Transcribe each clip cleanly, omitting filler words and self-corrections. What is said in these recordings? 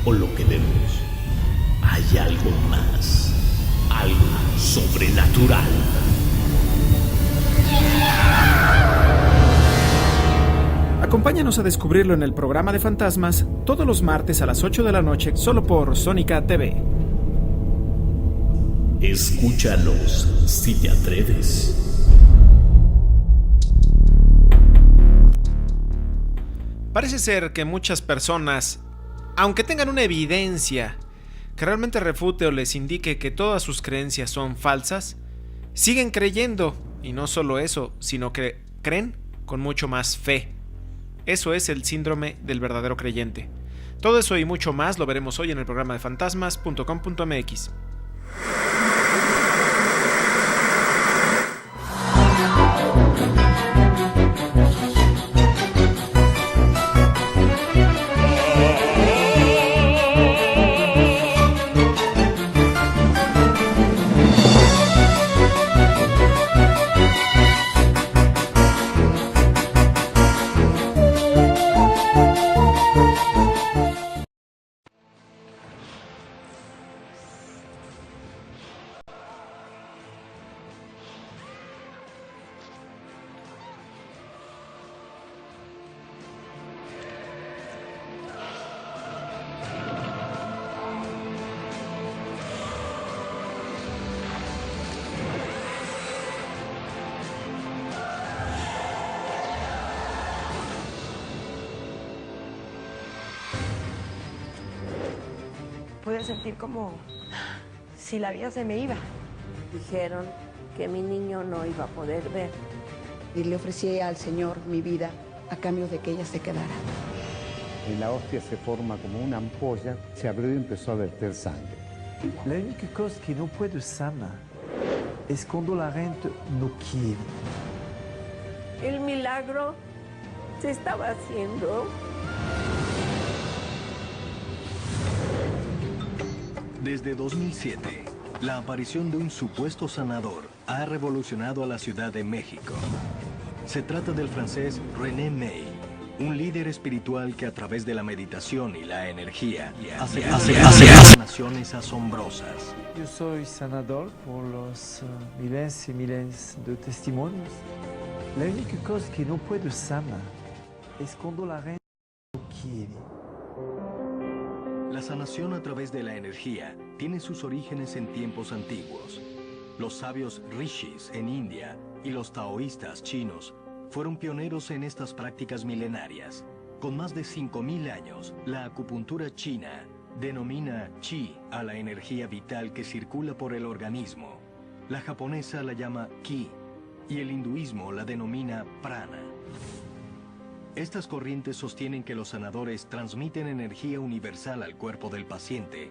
o lo que vemos. Hay algo más, algo sobrenatural. Acompáñanos a descubrirlo en el programa de fantasmas todos los martes a las 8 de la noche, solo por Sónica TV. Escúchanos si te atreves. Parece ser que muchas personas, aunque tengan una evidencia que realmente refute o les indique que todas sus creencias son falsas, siguen creyendo, y no solo eso, sino que creen con mucho más fe. Eso es el síndrome del verdadero creyente. Todo eso y mucho más lo veremos hoy en el programa de fantasmas.com.mx. Pude sentir como si la vida se me iba. Dijeron que mi niño no iba a poder ver. Y le ofrecí al Señor mi vida a cambio de que ella se quedara. Y la hostia se forma como una ampolla, se abrió y empezó a verter sangre. La única cosa que no puedo sanar es cuando la gente no quiere. El milagro se estaba haciendo. Desde 2007, la aparición de un supuesto sanador ha revolucionado a la Ciudad de México. Se trata del francés René May, un líder espiritual que a través de la meditación y la energía hace sanaciones asombrosas. Yo soy sanador por los miles y miles de testimonios. La única cosa que no puedo sanar es cuando la gente no quiere. La sanación a través de la energía tiene sus orígenes en tiempos antiguos. Los sabios rishis en India y los taoístas chinos fueron pioneros en estas prácticas milenarias. Con más de 5.000 años, la acupuntura china denomina chi a la energía vital que circula por el organismo. La japonesa la llama ki y el hinduismo la denomina prana. Estas corrientes sostienen que los sanadores transmiten energía universal al cuerpo del paciente,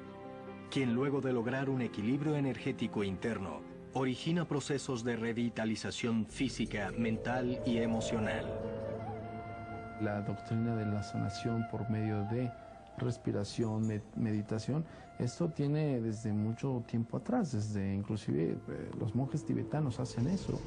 quien luego de lograr un equilibrio energético interno, origina procesos de revitalización física, mental y emocional. La doctrina de la sanación por medio de respiración, meditación, esto tiene desde mucho tiempo atrás, desde inclusive los monjes tibetanos hacen eso.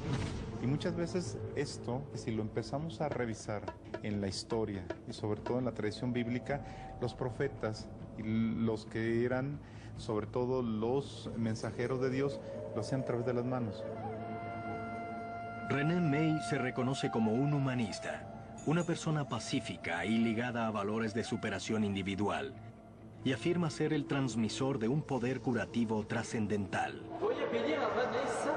Y muchas veces esto, si lo empezamos a revisar en la historia y sobre todo en la tradición bíblica, los profetas y los que eran sobre todo los mensajeros de Dios, lo hacían a través de las manos. René May se reconoce como un humanista, una persona pacífica y ligada a valores de superación individual, y afirma ser el transmisor de un poder curativo trascendental. Voy a pedir a Vanessa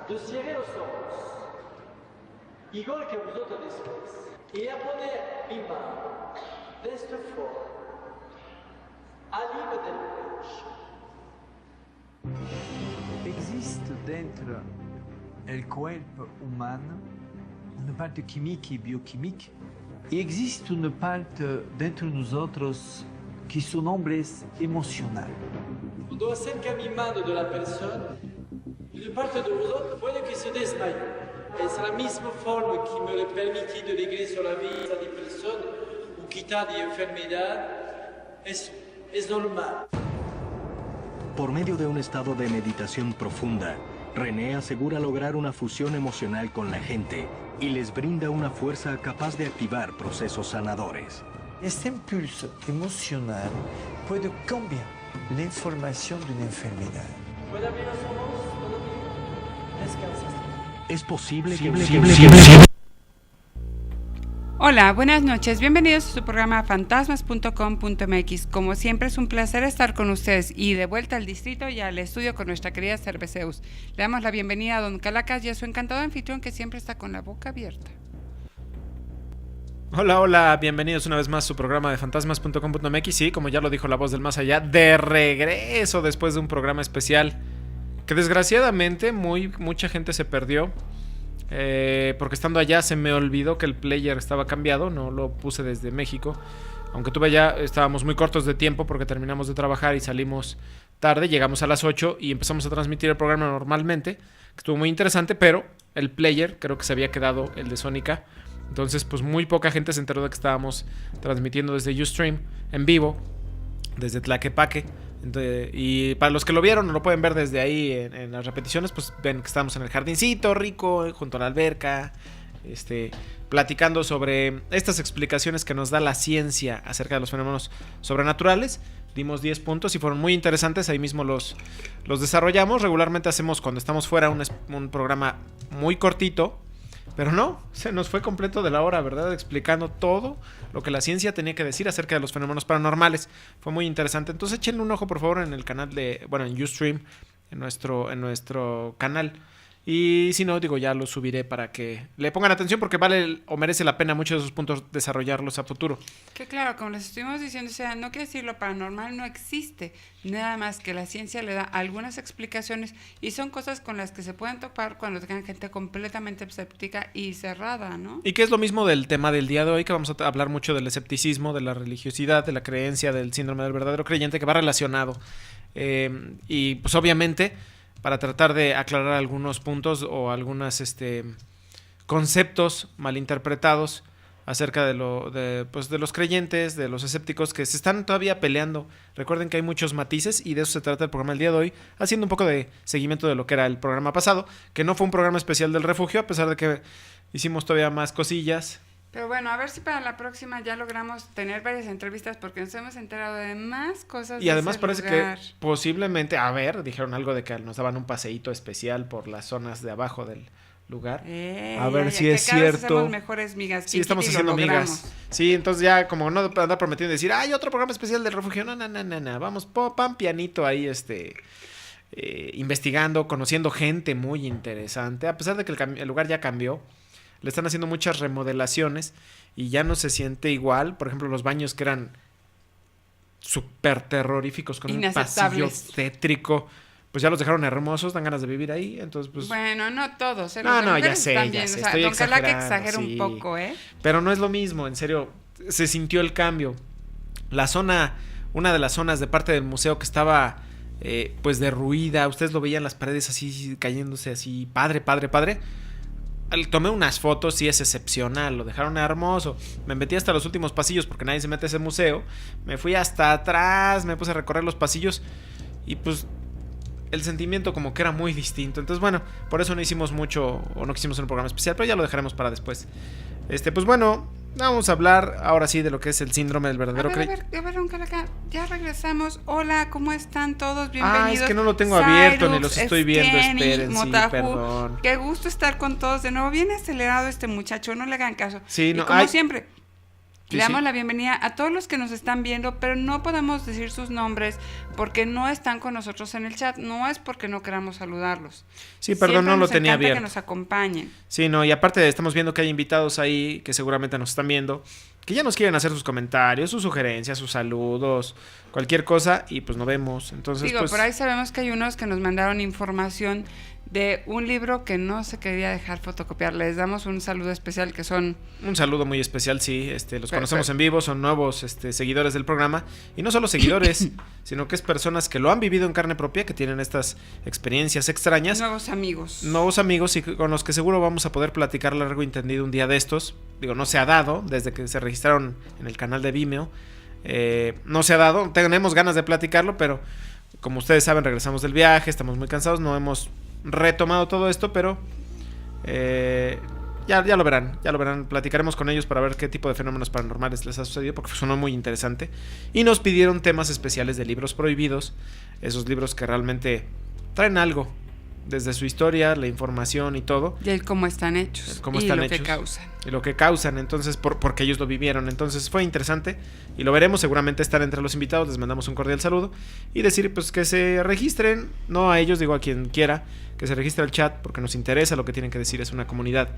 de cierrar los ojos, igual que vosotros después, y a poner mi mano de esta forma, arriba del pecho. Existe dentro del cuerpo humano una parte química y bioquímica, y existe una parte dentro de nosotros que su nombre es emocional. Cuando acerca mi mano de la persona, una parte de vosotros puede que se desmaye. Es la misma forma que me le permite de regreso a la vida de persona o quitar de enfermedad. Es normal. Por medio de un estado de meditación profunda, René asegura lograr una fusión emocional con la gente y les brinda una fuerza capaz de activar procesos sanadores. Este impulso emocional puede cambiar la información de una enfermedad. ¿Puede abrir los ojos? ¿Puede abrir? Descansa. Es posible Hola, buenas noches. Bienvenidos a su programa fantasmas.com.mx. Como siempre es un placer estar con ustedes y de vuelta al distrito y al estudio con nuestra querida Cerveceus. Le damos la bienvenida a don Calacas y a su encantado anfitrión que siempre está con la boca abierta. Hola, hola, bienvenidos una vez más a su programa de fantasmas.com.mx. Sí, como ya lo dijo la voz del más allá, de regreso después de un programa especial que desgraciadamente mucha gente se perdió. Porque estando allá se me olvidó que el player estaba cambiado, no lo puse desde México. Aunque tuve allá, estábamos muy cortos de tiempo porque terminamos de trabajar y salimos tarde, llegamos a las 8 y empezamos a transmitir el programa normalmente, que estuvo muy interesante, pero el player creo que se había quedado el de Sónica. Entonces pues muy poca gente se enteró de que estábamos transmitiendo desde Ustream en vivo, desde Tlaquepaque. Y para los que lo vieron o lo pueden ver desde ahí en las repeticiones, pues ven que estamos en el jardincito rico, junto a la alberca, platicando sobre estas explicaciones que nos da la ciencia acerca de los fenómenos sobrenaturales. Dimos 10 puntos y fueron muy interesantes, ahí mismo los desarrollamos. Regularmente hacemos cuando estamos fuera un programa muy cortito, pero no, se nos fue completo de la hora, ¿verdad? Explicando todo lo que la ciencia tenía que decir acerca de los fenómenos paranormales. Fue muy interesante. Entonces échenle un ojo, por favor, en el canal en Ustream, en nuestro canal. Y si no, ya lo subiré para que le pongan atención porque vale o merece la pena muchos de esos puntos desarrollarlos a futuro. Que claro, como les estuvimos diciendo, o sea, no quiere decir lo paranormal no existe, nada más que la ciencia le da algunas explicaciones y son cosas con las que se pueden topar cuando tengan gente completamente escéptica y cerrada, ¿no? Y que es lo mismo del tema del día de hoy, que vamos a hablar mucho del escepticismo, de la religiosidad, de la creencia, del síndrome del verdadero creyente, que va relacionado. Y pues obviamente, para tratar de aclarar algunos puntos o algunos conceptos malinterpretados acerca de los creyentes, de los escépticos que se están todavía peleando. Recuerden que hay muchos matices y de eso se trata el programa del día de hoy, haciendo un poco de seguimiento de lo que era el programa pasado, que no fue un programa especial del refugio, a pesar de que hicimos todavía más cosillas. Pero bueno, a ver si para la próxima ya logramos tener varias entrevistas porque nos hemos enterado de más cosas. Y además parece que posiblemente, dijeron algo de que nos daban un paseíto especial por las zonas de abajo del lugar. A ver si es cierto. Hacemos mejores migas. Sí, estamos haciendo migas. Sí, entonces ya como no andar prometiendo decir, hay otro programa especial del refugio. No. Vamos, pan pianito ahí, investigando, conociendo gente muy interesante. A pesar de que el lugar ya cambió. Le están haciendo muchas remodelaciones y ya no se siente igual. Por ejemplo, los baños que eran súper terroríficos con un pasillo tétrico, pues ya los dejaron hermosos, dan ganas de vivir ahí. Entonces, pues... Bueno, no todos. No, ya sé, estoy don Calaca exagera sí. Un poco, ¿eh? Pero no es lo mismo, en serio, se sintió el cambio. Una de las zonas de parte del museo que estaba pues derruida, ustedes lo veían las paredes así cayéndose así, padre. Tomé unas fotos y es excepcional, lo dejaron hermoso. Me metí hasta los últimos pasillos porque nadie se mete a ese museo. Me fui hasta atrás, me puse a recorrer los pasillos y pues el sentimiento como que era muy distinto. Entonces bueno, por eso no hicimos mucho o no quisimos hacer un programa especial, pero ya lo dejaremos para después. Pues bueno, vamos a hablar ahora sí de lo que es el síndrome del verdadero creyente. A ver, don Calaca, ya regresamos. Hola, ¿cómo están todos? Bienvenidos. Es que no lo tengo abierto ni los estoy viendo. Esperen, Motahu, sí, perdón. Qué gusto estar con todos de nuevo. Bien acelerado este muchacho, no le hagan caso. Sí, no, y como siempre, le damos la bienvenida a todos los que nos están viendo, pero no podemos decir sus nombres porque no están con nosotros en el chat. No es porque no queramos saludarlos. Sí, perdón, siempre no lo tenía abierto. Que nos acompañen. Sí, no, y aparte estamos viendo que hay invitados ahí que seguramente nos están viendo, que ya nos quieren hacer sus comentarios, sus sugerencias, sus saludos, cualquier cosa, y pues nos vemos. Entonces, pues, por ahí sabemos que hay unos que nos mandaron información de un libro que no se quería dejar fotocopiar. Les damos un saludo especial que son... Un saludo muy especial, sí. Los conocemos en vivo, son nuevos seguidores del programa. Y no solo seguidores, sino que es personas que lo han vivido en carne propia, que tienen estas experiencias extrañas. Nuevos amigos y con los que seguro vamos a poder platicar largo y entendido un día de estos. No se ha dado desde que se registraron en el canal de Vimeo. No se ha dado, tenemos ganas de platicarlo, pero como ustedes saben, regresamos del viaje, estamos muy cansados, no hemos retomado todo esto, pero ya lo verán, platicaremos con ellos para ver qué tipo de fenómenos paranormales les ha sucedido, porque sonó muy interesante. Y nos pidieron temas especiales de libros prohibidos, esos libros que realmente traen algo, desde su historia, la información y todo. Y el cómo están hechos. Que causan. Y lo que causan, entonces, porque ellos lo vivieron. Entonces fue interesante y lo veremos, seguramente estar entre los invitados, les mandamos un cordial saludo. Y decir pues que se registren, no a ellos, digo a quien quiera, que se registre al chat, porque nos interesa lo que tienen que decir, es una comunidad.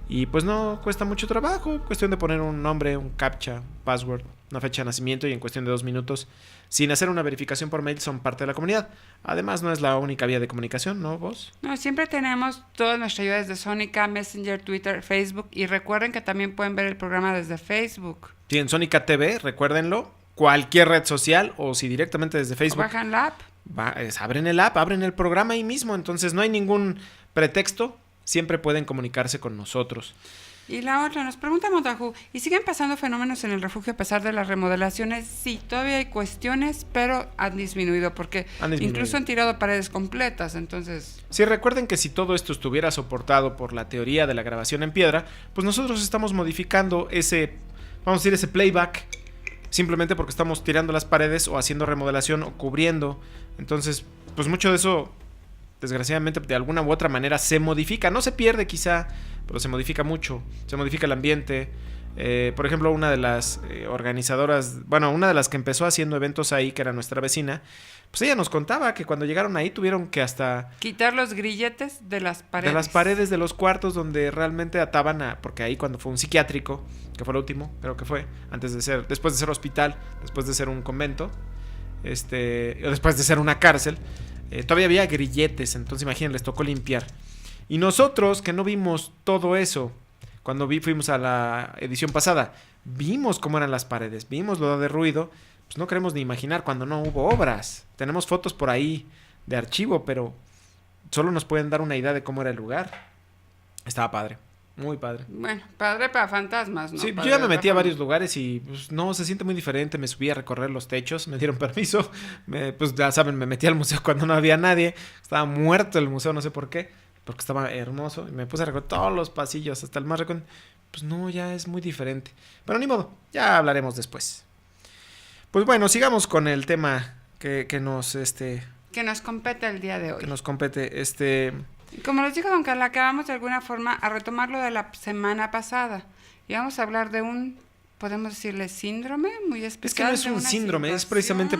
Y pues no cuesta mucho trabajo, cuestión de poner un nombre, un captcha, password, una fecha de nacimiento y en cuestión de 2 minutos, sin hacer una verificación por mail, son parte de la comunidad. Además no es la única vía de comunicación, ¿no, vos? No, siempre tenemos todas nuestras ayudas de Sónica, Messenger, Twitter, Facebook, y recuerden que también pueden ver el programa desde Facebook. Sí, en Sónica TV, recuérdenlo, cualquier red social o si directamente desde Facebook. O bajan la app. Abren el app, abren el programa ahí mismo, entonces no hay ningún pretexto, siempre pueden comunicarse con nosotros. Y la otra, nos pregunta Montajú, ¿y siguen pasando fenómenos en el refugio a pesar de las remodelaciones? Sí, todavía hay cuestiones, pero han disminuido, porque incluso han tirado paredes completas, entonces... Sí, recuerden que si todo esto estuviera soportado por la teoría de la grabación en piedra, pues nosotros estamos modificando ese, vamos a decir, ese playback, simplemente porque estamos tirando las paredes o haciendo remodelación o cubriendo. Entonces, pues mucho de eso, desgraciadamente, de alguna u otra manera se modifica. No se pierde quizá, pero se modifica mucho. Se modifica el ambiente. Por ejemplo, una de las organizadoras, bueno, una de las que empezó haciendo eventos ahí, que era nuestra vecina, pues ella nos contaba que cuando llegaron ahí tuvieron que hasta... quitar los grilletes de las paredes. De las paredes de los cuartos donde realmente ataban a... Porque ahí cuando fue un psiquiátrico, que fue el último, creo que fue, después de ser hospital, después de ser un convento, después de ser una cárcel, todavía había grilletes, entonces imaginen, les tocó limpiar. Y nosotros que no vimos todo eso, cuando fuimos a la edición pasada, vimos cómo eran las paredes, vimos lo de ruido, pues no queremos ni imaginar cuando no hubo obras. Tenemos fotos por ahí de archivo, pero solo nos pueden dar una idea de cómo era el lugar. Estaba padre, muy padre. Bueno, padre para fantasmas, ¿no? Sí, padre, yo ya me metí a varios lugares y pues no, se siente muy diferente. Me subí a recorrer los techos, me dieron permiso. Pues ya saben, me metí al museo cuando no había nadie. Estaba muerto el museo, no sé por qué, porque estaba hermoso. Y me puse a recorrer todos los pasillos, hasta el más recóndito. Pues no, ya es muy diferente. Pero ni modo, ya hablaremos después. Pues bueno, sigamos con el tema que nos que nos compete el día de hoy. Que nos compete Como les dijo don Carla, que vamos de alguna forma a retomar lo de la semana pasada. Y vamos a hablar de podemos decirle síndrome muy especial. Es que no es un síndrome, es precisamente...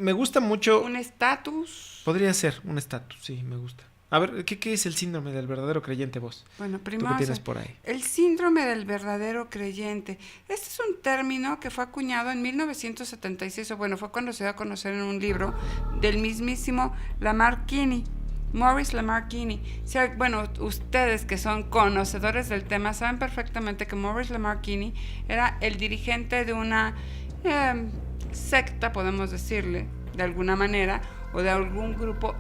Me gusta mucho... Un estatus. Podría ser un estatus, sí, me gusta. A ver, ¿qué es el síndrome del verdadero creyente, vos? Bueno, primero, ¿tú qué tienes por ahí? El síndrome del verdadero creyente. Este es un término que fue acuñado en 1976, o bueno, fue cuando se dio a conocer en un libro del mismísimo Lamartine, Maurice Lamartine. Bueno, ustedes que son conocedores del tema saben perfectamente que Maurice Lamartine era el dirigente de una secta, podemos decirle, de alguna manera, o de algún grupo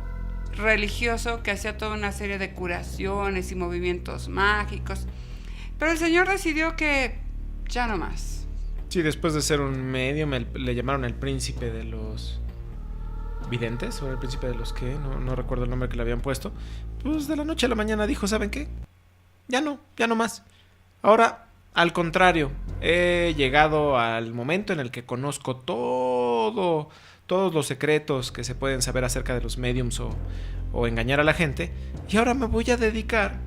religioso que hacía toda una serie de curaciones y movimientos mágicos. Pero el señor decidió que ya no más. Sí, después de ser un medium, le llamaron el príncipe de los videntes, o el príncipe de los que, no recuerdo el nombre que le habían puesto. Pues de la noche a la mañana dijo, ¿saben qué? Ya no más. Ahora, al contrario, he llegado al momento en el que conozco todos los secretos que se pueden saber acerca de los mediums o engañar a la gente, y ahora me voy a dedicar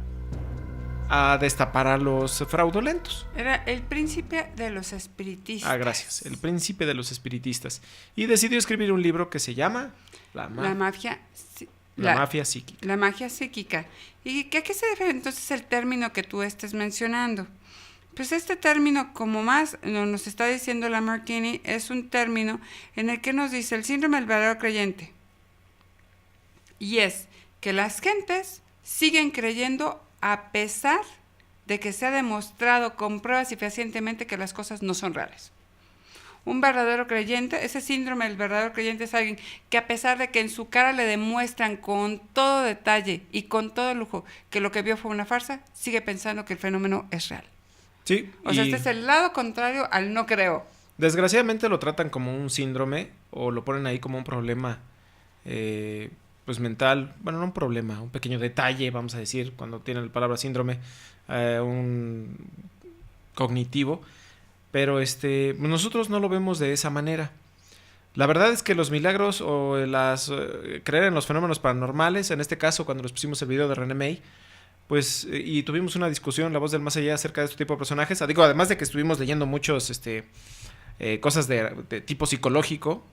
a destapar a los fraudulentos. Era el príncipe de los espiritistas. Gracias, el príncipe de los espiritistas. Y decidió escribir un libro que se llama La mafia psíquica. La magia psíquica. ¿Y a qué se debe entonces el término que tú estés mencionando? Pues este término, como más nos está diciendo Lamartine, es un término en el que nos dice el síndrome del verdadero creyente. Y es que las gentes siguen creyendo a pesar de que se ha demostrado con pruebas y fehacientemente que las cosas no son reales. Un verdadero creyente, ese síndrome del verdadero creyente es alguien que a pesar de que en su cara le demuestran con todo detalle y con todo lujo que lo que vio fue una farsa, sigue pensando que el fenómeno es real. Sí. O sea, este es el lado contrario al no creo. Desgraciadamente lo tratan como un síndrome o lo ponen ahí como un problema pues pues mental, bueno, no un problema, un pequeño detalle, vamos a decir, cuando tiene la palabra síndrome, un cognitivo, pero nosotros no lo vemos de esa manera. La verdad es que los milagros o creer en los fenómenos paranormales, en este caso cuando nos pusimos el video de René May, pues, y tuvimos una discusión, La Voz del Más Allá, acerca de este tipo de personajes, además de que estuvimos leyendo muchos cosas de tipo psicológico,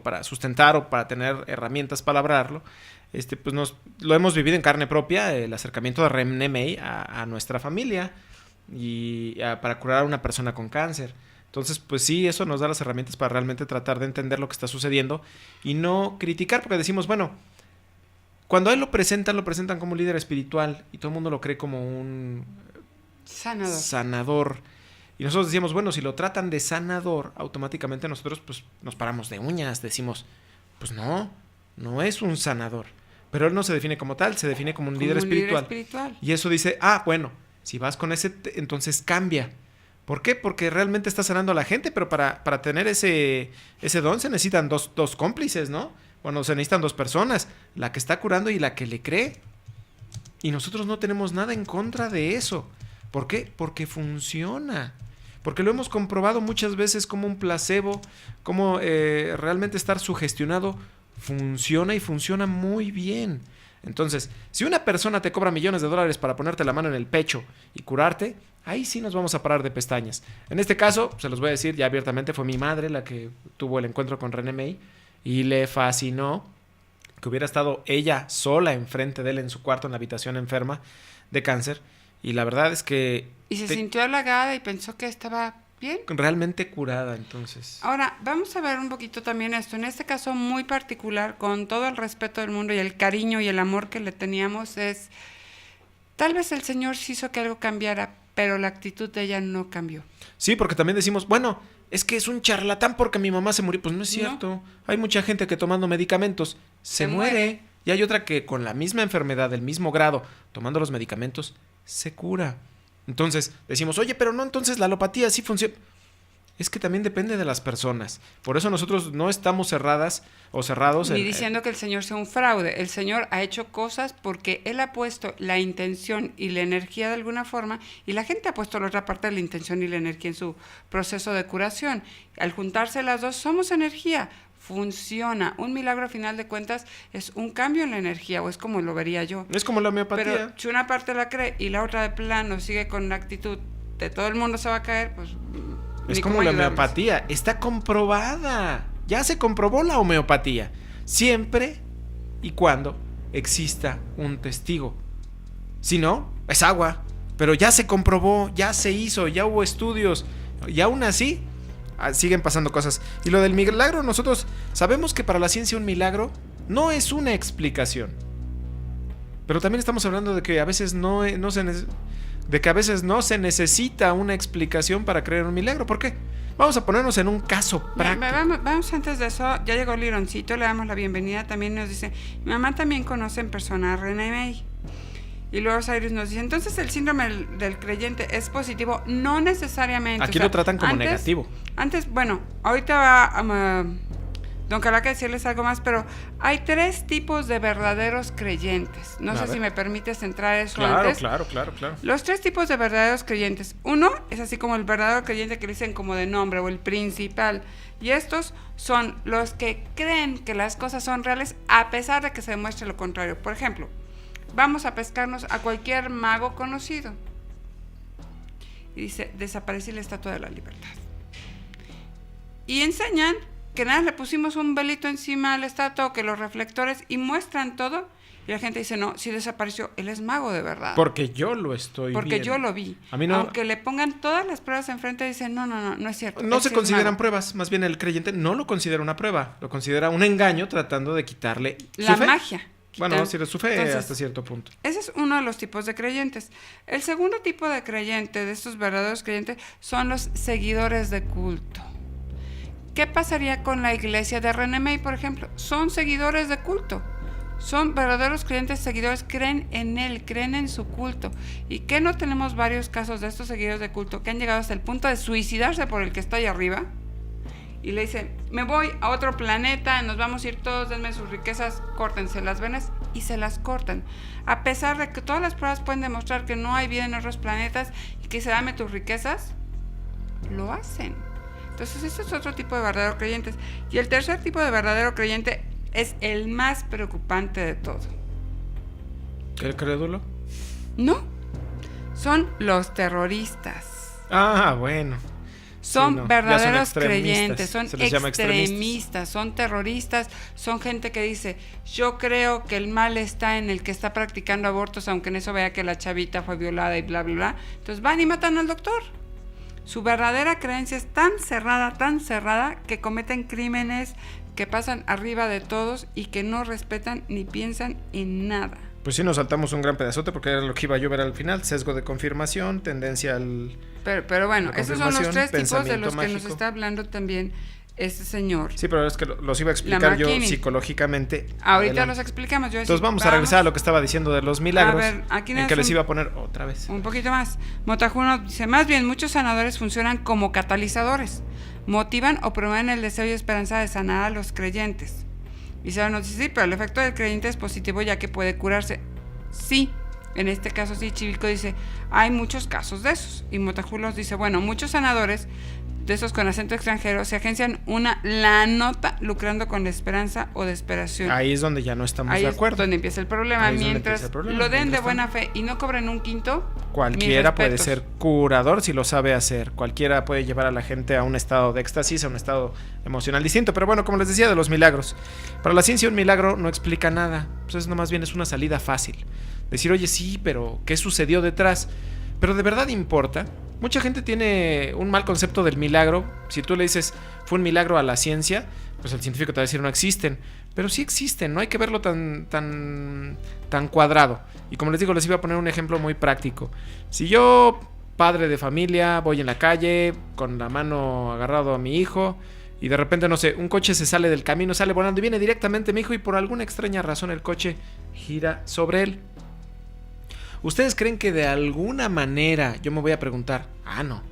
para sustentar o para tener herramientas para hablarlo, pues lo hemos vivido en carne propia, el acercamiento de René May a nuestra familia y para curar a una persona con cáncer. Entonces, pues sí, eso nos da las herramientas para realmente tratar de entender lo que está sucediendo y no criticar, porque decimos, bueno, cuando a él lo presentan como un líder espiritual y todo el mundo lo cree como un sanador. Y nosotros decíamos, bueno, si lo tratan de sanador, automáticamente nosotros pues nos paramos de uñas, decimos, pues no es un sanador. Pero él no se define como tal, se define como un líder espiritual. Y eso dice, bueno, si vas con ese, entonces cambia. ¿Por qué? Porque realmente está sanando a la gente, pero para tener ese don se necesitan dos cómplices, ¿no? Bueno, se necesitan dos personas, la que está curando y la que le cree. Y nosotros no tenemos nada en contra de eso. ¿Por qué? Porque funciona. Porque lo hemos comprobado muchas veces como un placebo, como realmente estar sugestionado funciona y funciona muy bien. Entonces, si una persona te cobra millones de dólares para ponerte la mano en el pecho y curarte, ahí sí nos vamos a parar de pestañas. En este caso, se los voy a decir ya abiertamente, fue mi madre la que tuvo el encuentro con René May y le fascinó que hubiera estado ella sola enfrente de él en su cuarto, en la habitación, enferma de cáncer. Y la verdad es que... Y se sintió halagada y pensó que estaba bien. Realmente curada, entonces. Ahora, vamos a ver un poquito también esto. En este caso muy particular, con todo el respeto del mundo y el cariño y el amor que le teníamos, es... Tal vez el Señor sí hizo que algo cambiara, pero la actitud de ella no cambió. Sí, porque también decimos, bueno, es que es un charlatán porque mi mamá se murió. Pues no es cierto. No. Hay mucha gente que tomando medicamentos se muere. Y hay otra que con la misma enfermedad, del mismo grado, tomando los medicamentos, se cura. Entonces decimos, oye, pero no, entonces la alopatía sí funciona. Es que también depende de las personas. Por eso nosotros no estamos cerrados. Ni diciendo que el Señor sea un fraude. El Señor ha hecho cosas porque Él ha puesto la intención y la energía de alguna forma, y la gente ha puesto la otra parte de la intención y la energía en su proceso de curación. Al juntarse las dos, somos energía. Funciona. Un milagro, a final de cuentas, es un cambio en la energía, o es como lo vería yo. Es como la homeopatía. Pero si una parte la cree y la otra de plano sigue con la actitud de todo el mundo se va a caer, pues... Es como la homeopatía, está comprobada. Ya se comprobó la homeopatía. Siempre y cuando exista un testigo. Si no, es agua. Pero ya se comprobó, ya se hizo, ya hubo estudios. Y aún así, siguen pasando cosas. Y lo del milagro, nosotros sabemos que para la ciencia un milagro no es una explicación. Pero también estamos hablando de que a veces no se necesita una explicación para creer un milagro. ¿Por qué? Vamos a ponernos en un caso práctico. Vamos antes de eso, ya llegó Lironcito, le damos la bienvenida. También nos dice, mi mamá también conoce en persona a René May. Y luego Cyrus nos dice, entonces el síndrome del creyente es positivo. No necesariamente. Aquí lo tratan como negativo. Antes, bueno, ahorita va Don Calaca decirles algo más, pero hay 3 tipos de verdaderos creyentes. No sé si me permites entrar a eso antes. Claro. Los 3 tipos de verdaderos creyentes. Uno es así como el verdadero creyente que le dicen como de nombre, o el principal. Y estos son los que creen que las cosas son reales a pesar de que se demuestre lo contrario. Por ejemplo, vamos a pescarnos a cualquier mago conocido. Y dice, desapareció la Estatua de la Libertad. Y enseñan que nada, le pusimos un velito encima a la estatua, que los reflectores, y muestran todo, y la gente dice, no, sí desapareció, él es mago de verdad. Porque yo lo estoy viendo. Porque yo lo vi. A mí no. Aunque le pongan todas las pruebas enfrente, dicen, no es cierto. No se consideran pruebas, más bien el creyente no lo considera una prueba, lo considera un engaño tratando de quitarle la su fe. Magia. Bueno, si su fe hasta cierto punto. Ese es uno de los tipos de creyentes. El segundo tipo de creyente, de estos verdaderos creyentes, son los seguidores de culto. ¿Qué pasaría con la iglesia de René May, por ejemplo? Son seguidores de culto. Son verdaderos creyentes, seguidores, creen en él, creen en su culto. ¿Y qué no tenemos varios casos de estos seguidores de culto que han llegado hasta el punto de suicidarse por el que está ahí arriba? y le dice, me voy a otro planeta, nos vamos a ir todos, denme sus riquezas, córtense las venas, y se las cortan. A pesar de que todas las pruebas pueden demostrar que no hay vida en otros planetas y que se dame tus riquezas, lo hacen. Entonces ese es otro tipo de verdadero creyentes. Y el tercer tipo de verdadero creyente es el más preocupante de todo. ¿El crédulo? No, son los terroristas. Ah, bueno. Son Sí, no, verdaderos son creyentes, son se les llama extremistas, son terroristas, son gente que dice, yo creo que el mal está en el que está practicando abortos, aunque en eso vea que la chavita fue violada y bla, bla, bla. Entonces van y matan al doctor. Su verdadera creencia es tan cerrada, que cometen crímenes que pasan arriba de todos y que no respetan ni piensan en nada. Pues sí, nos saltamos un gran pedazote porque era lo que iba a llover al final. Sesgo de confirmación, tendencia al... Pero bueno, esos son los tres tipos de los que nos mágico. está hablando también este señor. Sí, pero es que los iba a explicar yo psicológicamente. Ahorita adelante. los explicamos. Entonces vamos a regresar a lo que estaba diciendo de los milagros. A ver, aquí en que les iba a poner otra vez. Un poquito más. Motajuno dice, más bien, muchos sanadores funcionan como catalizadores. Motivan o promueven el deseo y esperanza de sanar a los creyentes. Y Sara nos dice, sí, pero el efecto del creyente es positivo ya que puede curarse. Sí, en este caso sí. Chivico dice, hay muchos casos de esos. Y Motajulos dice, bueno, muchos sanadores de esos con acento extranjero se agencian la nota lucrando con la esperanza o desesperación. Ahí es donde ya no estamos Ahí de acuerdo. es donde empieza el problema. Mientras lo den de buena fe y no cobren un quinto, cualquiera puede ser curador si lo sabe hacer. Cualquiera puede llevar a la gente a un estado de éxtasis, a un estado emocional distinto. Pero bueno, como les decía de los milagros, para la ciencia un milagro no explica nada. Pues no, más bien es una salida fácil. Decir, oye, sí, pero ¿qué sucedió detrás? Pero ¿de verdad importa? Mucha gente tiene un mal concepto del milagro. Si tú le dices, fue un milagro a la ciencia, pues el científico te va a decir, no existen. Pero sí existen, no hay que verlo tan cuadrado. Y como les digo, les iba a poner un ejemplo muy práctico. Si yo, padre de familia, voy en la calle con la mano agarrado a mi hijo y de repente, no sé, un coche se sale del camino, sale volando y viene directamente a mi hijo y por alguna extraña razón el coche gira sobre él. ¿Ustedes creen que de alguna manera yo me voy a preguntar, no,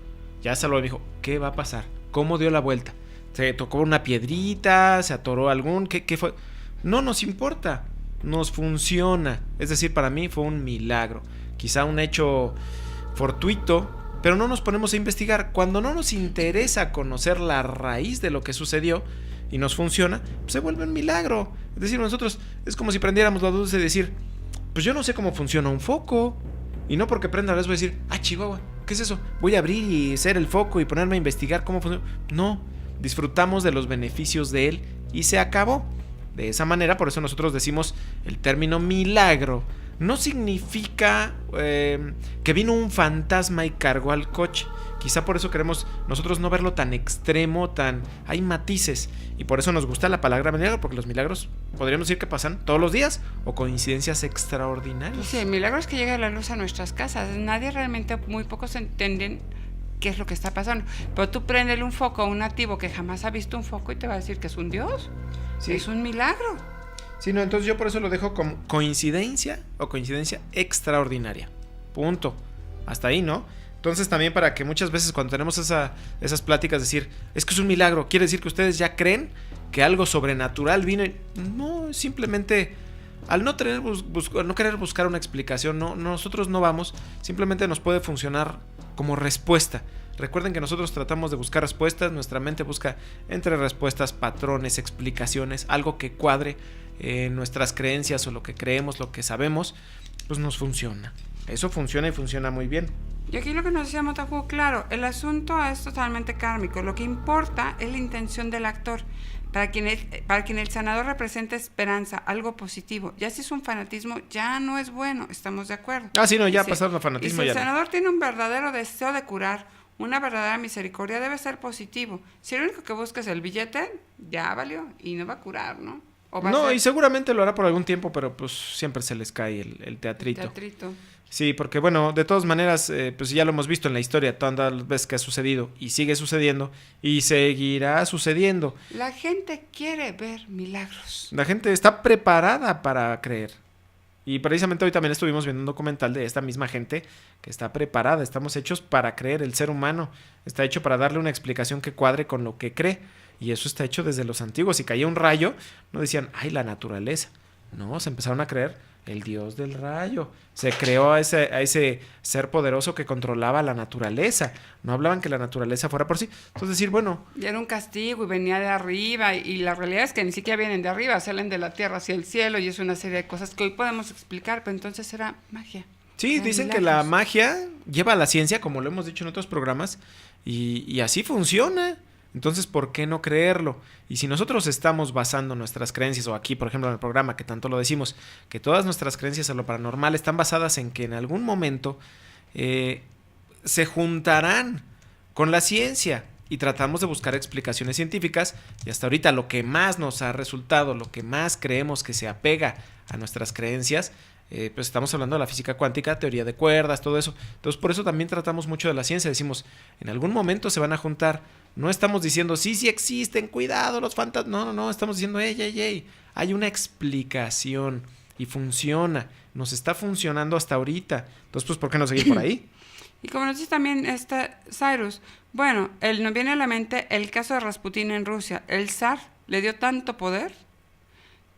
ya se lo dijo, ¿qué va a pasar? ¿Cómo dio la vuelta? ¿Se tocó una piedrita? ¿Se atoró algún? ¿Qué fue? No nos importa, nos funciona. Es decir, para mí fue un milagro, quizá un hecho fortuito, pero no nos ponemos a investigar. Cuando no nos interesa conocer la raíz de lo que sucedió y nos funciona, pues se vuelve un milagro. Es decir, nosotros es como si prendiéramos la luz y decir, pues yo no sé cómo funciona un foco. Y no porque prenda la luz voy a decir, Chihuahua, ¿qué es eso? Voy a abrir y hacer el foco y ponerme a investigar cómo funciona. No, disfrutamos de los beneficios de él y se acabó. De esa manera, por eso nosotros decimos el término milagro. No significa que vino un fantasma y cargó al coche. Quizá por eso queremos nosotros no verlo tan extremo, hay matices. Y por eso nos gusta la palabra milagro, porque los milagros podríamos decir que pasan todos los días o coincidencias extraordinarias. Sí, milagros que llega la luz a nuestras casas. Nadie realmente, muy pocos entienden qué es lo que está pasando. Pero tú préndele un foco a un nativo que jamás ha visto un foco y te va a decir que es un dios. Sí. Es un milagro. Sí, no, entonces yo por eso lo dejo como coincidencia o coincidencia extraordinaria. Punto. Hasta ahí, ¿no? Entonces también para que muchas veces cuando tenemos esas pláticas decir, es que es un milagro, quiere decir que ustedes ya creen que algo sobrenatural vino y... No, simplemente al no querer buscar una explicación, nosotros no vamos, simplemente nos puede funcionar como respuesta. Recuerden que nosotros tratamos de buscar respuestas, nuestra mente busca entre respuestas, patrones, explicaciones, algo que cuadre nuestras creencias o lo que creemos, lo que sabemos, pues nos funciona. Eso funciona y funciona muy bien. Y aquí lo que nos decía Motajugo, claro, el asunto es totalmente kármico. Lo que importa es la intención del actor. Para quien el sanador representa esperanza, algo positivo. Ya si es un fanatismo, ya no es bueno, estamos de acuerdo. Sí, no, ya pasaron al fanatismo. Y si el sanador tiene un verdadero deseo de curar, una verdadera misericordia, debe ser positivo. Si lo único que busca es el billete, ya valió y no va a curar, ¿no? Y seguramente lo hará por algún tiempo, pero pues siempre se les cae el teatrito. El teatrito. Sí, porque bueno, de todas maneras, pues ya lo hemos visto en la historia, todas las veces que ha sucedido y sigue sucediendo y seguirá sucediendo. La gente quiere ver milagros. La gente está preparada para creer. Y precisamente hoy también estuvimos viendo un documental de esta misma gente que está preparada. Estamos hechos para creer. El ser humano está hecho para darle una explicación que cuadre con lo que cree. Y eso está hecho desde los antiguos. Si caía un rayo, no decían, ay, la naturaleza. No, se empezaron a creer el dios del rayo. Se creó a ese ser poderoso que controlaba la naturaleza. No hablaban que la naturaleza fuera por sí. Entonces decir, bueno... Y era un castigo y venía de arriba. Y la realidad es que ni siquiera vienen de arriba, salen de la tierra hacia el cielo. Y es una serie de cosas que hoy podemos explicar, pero entonces era magia. Sí, dicen que la magia lleva a la ciencia, como lo hemos dicho en otros programas, y así funciona. Entonces, ¿por qué no creerlo? Y si nosotros estamos basando nuestras creencias, o aquí, por ejemplo, en el programa, que tanto lo decimos, que todas nuestras creencias a lo paranormal están basadas en que en algún momento se juntarán con la ciencia y tratamos de buscar explicaciones científicas, y hasta ahorita lo que más nos ha resultado, lo que más creemos que se apega a nuestras creencias, pues estamos hablando de la física cuántica, teoría de cuerdas, todo eso. Entonces por eso también tratamos mucho de la ciencia. Decimos, en algún momento se van a juntar. No estamos diciendo, sí existen, cuidado, los fantasmas. No, estamos diciendo, ey, hay una explicación y funciona. Nos está funcionando hasta ahorita. Entonces, pues, ¿por qué no seguir por ahí? Y como nos dice también Cyrus, bueno, nos viene a la mente el caso de Rasputín en Rusia. El zar le dio tanto poder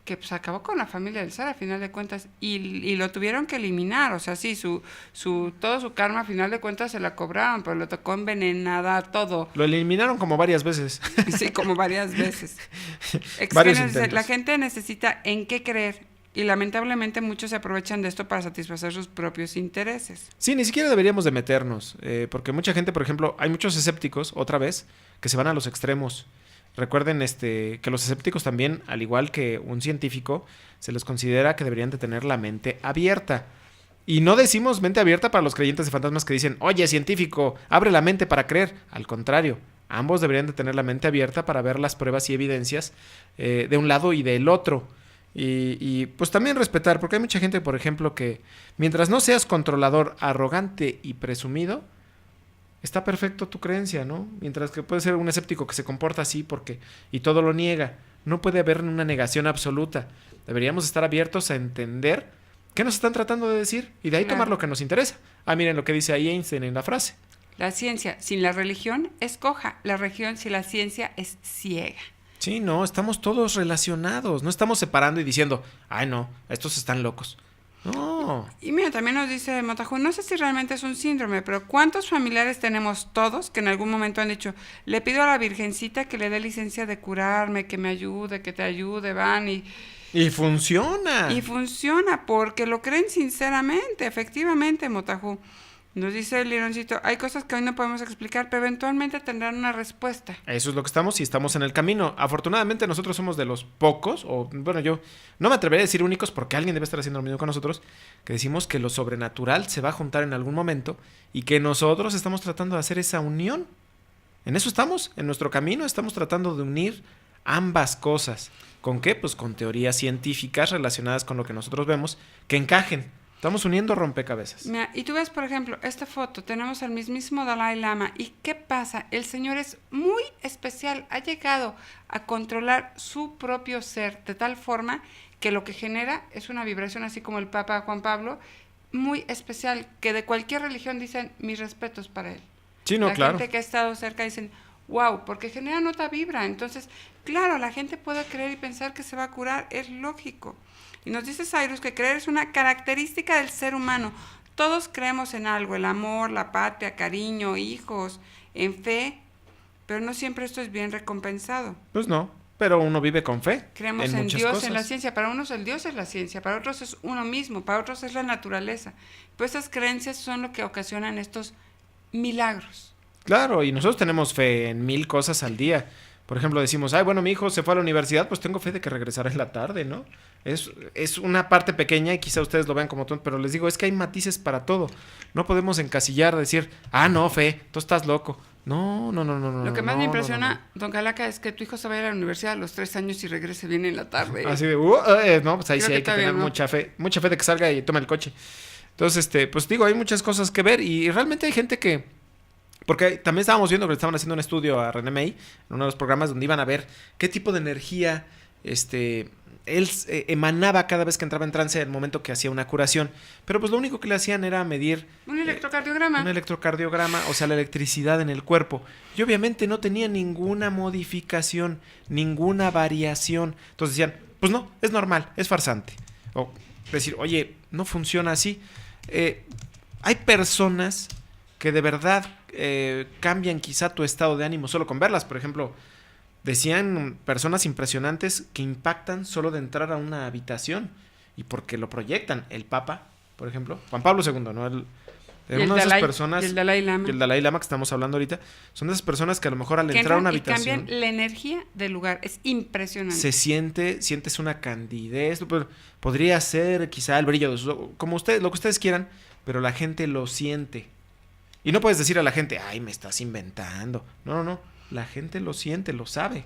que pues acabó con la familia del zar a final de cuentas y lo tuvieron que eliminar. O sea, sí, todo su karma a final de cuentas se la cobraron, pero le tocó envenenada todo. Lo eliminaron como varias veces. Sí, como varias veces. La gente necesita en qué creer y lamentablemente muchos se aprovechan de esto para satisfacer sus propios intereses. Sí, ni siquiera deberíamos de meternos, porque mucha gente, por ejemplo, hay muchos escépticos, otra vez, que se van a los extremos. Recuerden que los escépticos también, al igual que un científico, se les considera que deberían de tener la mente abierta. Y no decimos mente abierta para los creyentes de fantasmas que dicen, oye, científico, abre la mente para creer. Al contrario, ambos deberían de tener la mente abierta para ver las pruebas y evidencias de un lado y del otro. Y pues también respetar, porque hay mucha gente, por ejemplo, que mientras no seas controlador, arrogante y presumido, está perfecto tu creencia, ¿no? Mientras que puede ser un escéptico que se comporta así y todo lo niega. No puede haber una negación absoluta. Deberíamos estar abiertos a entender qué nos están tratando de decir y de ahí tomar lo que nos interesa. Miren lo que dice ahí Einstein en la frase. La ciencia sin la religión es coja. La religión sin la ciencia es ciega. Sí, no, estamos todos relacionados. No estamos separando y diciendo, ay no, estos están locos. No. Y mira, también nos dice Motajú, no sé si realmente es un síndrome, pero ¿cuántos familiares tenemos todos que en algún momento han dicho, le pido a la Virgencita que le dé licencia de curarme, que me ayude, que te ayude, van y funciona. Y funciona, porque lo creen sinceramente, efectivamente, Motajú. Nos dice el Lironcito, hay cosas que hoy no podemos explicar, pero eventualmente tendrán una respuesta. Eso es lo que estamos y estamos en el camino. Afortunadamente nosotros somos de los pocos, o bueno, yo no me atrevería a decir únicos porque alguien debe estar haciendo lo mismo con nosotros, que decimos que lo sobrenatural se va a juntar en algún momento y que nosotros estamos tratando de hacer esa unión. En eso estamos, en nuestro camino estamos tratando de unir ambas cosas. ¿Con qué? Pues con teorías científicas relacionadas con lo que nosotros vemos que encajen. Estamos uniendo rompecabezas. Mira, y tú ves, por ejemplo, esta foto, tenemos al mismísimo Dalai Lama. ¿Y qué pasa? El señor es muy especial, ha llegado a controlar su propio ser de tal forma que lo que genera es una vibración, así como el Papa Juan Pablo, muy especial, que de cualquier religión dicen mis respetos para él. Sí, no, claro. La gente que ha estado cerca dicen, wow, porque genera otra vibra. Entonces, claro, la gente puede creer y pensar que se va a curar, es lógico. Y nos dice Cyrus que creer es una característica del ser humano. Todos creemos en algo, el amor, la patria, cariño, hijos, en fe, pero no siempre esto es bien recompensado. Pues no, pero uno vive con fe. Creemos en Dios, cosas. En la ciencia. Para unos el Dios es la ciencia, para otros es uno mismo, para otros es la naturaleza. Pues esas creencias son lo que ocasionan estos milagros. Claro, y nosotros tenemos fe en 1000 cosas al día. Por ejemplo, decimos, ay, bueno, mi hijo se fue a la universidad, pues tengo fe de que regresará en la tarde, ¿no? Es una parte pequeña y quizá ustedes lo vean como tonto, pero les digo, es que hay matices para todo. No podemos encasillar, decir, no, fe, tú estás loco. No. Lo que más me impresiona, don Calaca, es que tu hijo se va a ir a la universidad a los 3 años y regrese bien en la tarde. Así de, no, pues ahí sí hay que tener mucha fe de que salga y tome el coche. Entonces, pues digo, hay muchas cosas que ver y realmente hay gente que... Porque también estábamos viendo que le estaban haciendo un estudio a René May en uno de los programas donde iban a ver qué tipo de energía él emanaba cada vez que entraba en trance el momento que hacía una curación. Pero pues lo único que le hacían era medir... un electrocardiograma. Un electrocardiograma, o sea, la electricidad en el cuerpo. Y obviamente no tenía ninguna modificación, ninguna variación. Entonces decían, pues no, es normal, es farsante. O decir, oye, no funciona así. Hay personas que de verdad cambian quizá tu estado de ánimo solo con verlas. Por ejemplo, decían personas impresionantes que impactan solo de entrar a una habitación y porque lo proyectan. El Papa, por ejemplo, Juan Pablo II, ¿no? Una de esas personas, el Dalai Lama. Y el Dalai Lama que estamos hablando ahorita, son de esas personas que a lo mejor al entrar a una habitación cambian la energía del lugar. Es impresionante. Sientes una candidez, podría ser quizá el brillo de sus ojos, como lo que ustedes quieran, pero la gente lo siente. Y no puedes decir a la gente, ay, me estás inventando. No. La gente lo siente, lo sabe.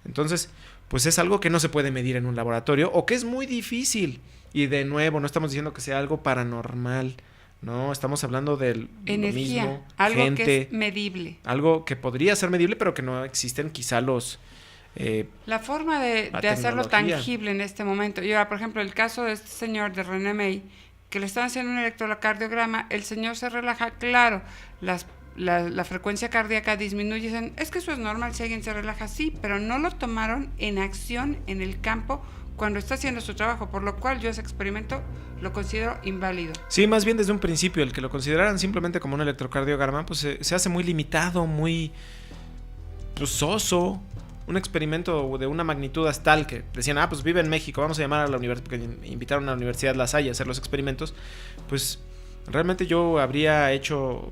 Entonces, pues es algo que no se puede medir en un laboratorio o que es muy difícil. Y de nuevo, no estamos diciendo que sea algo paranormal. No, estamos hablando de energía, lo mismo. Algo gente, que es medible. Algo que podría ser medible, pero que no existen quizá los... la forma de hacerlo tangible en este momento. Y ahora, por ejemplo, el caso de este señor de René May, que le están haciendo un electrocardiograma, el señor se relaja, claro, la frecuencia cardíaca disminuye, dicen, es que eso es normal si alguien se relaja, sí, pero no lo tomaron en acción en el campo cuando está haciendo su trabajo, por lo cual yo ese experimento lo considero inválido. Sí, más bien desde un principio, el que lo consideraran simplemente como un electrocardiograma, pues se hace muy limitado, muy soso. Un experimento de una magnitud tal que decían, pues vive en México, vamos a llamar a la universidad, porque invitaron a la Universidad La Salle a hacer los experimentos. Pues realmente yo habría hecho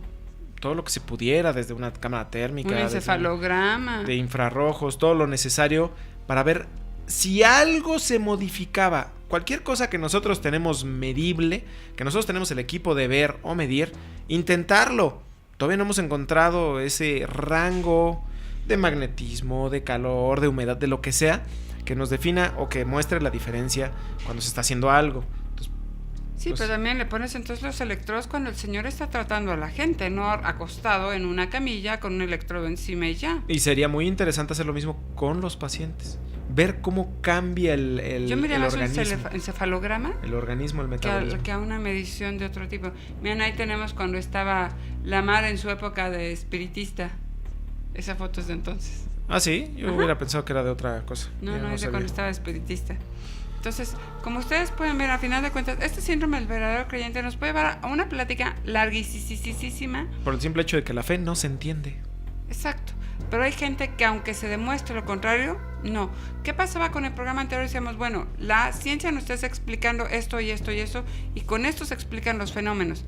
todo lo que se pudiera, desde una cámara térmica, un encefalograma, de infrarrojos, todo lo necesario para ver si algo se modificaba. Cualquier cosa que nosotros tenemos medible, que nosotros tenemos el equipo de ver o medir, intentarlo. Todavía no hemos encontrado ese rango de magnetismo, de calor, de humedad, de lo que sea, que nos defina o que muestre la diferencia cuando se está haciendo algo. Entonces, sí, pero también le pones entonces los electrodos cuando el señor está tratando a la gente, no acostado en una camilla con un electrodo encima y ya. Y sería muy interesante hacer lo mismo con los pacientes. Ver cómo cambia el organismo. Un encefalograma. El organismo, el metabolismo. Que a una medición de otro tipo. Miren, ahí tenemos cuando estaba Lamar en su época de espiritista. Esa foto es de entonces. Ah, sí, yo hubiera pensado que era de otra cosa. No, es de cuando estaba espiritista. Entonces, como ustedes pueden ver, a final de cuentas, este síndrome del verdadero creyente nos puede llevar a una plática larguísima. Por el simple hecho de que la fe no se entiende. Exacto. Pero hay gente que aunque se demuestre lo contrario, no. ¿Qué pasaba con el programa anterior? Decíamos, bueno, la ciencia nos está explicando esto y esto y eso, y con esto se explican los fenómenos.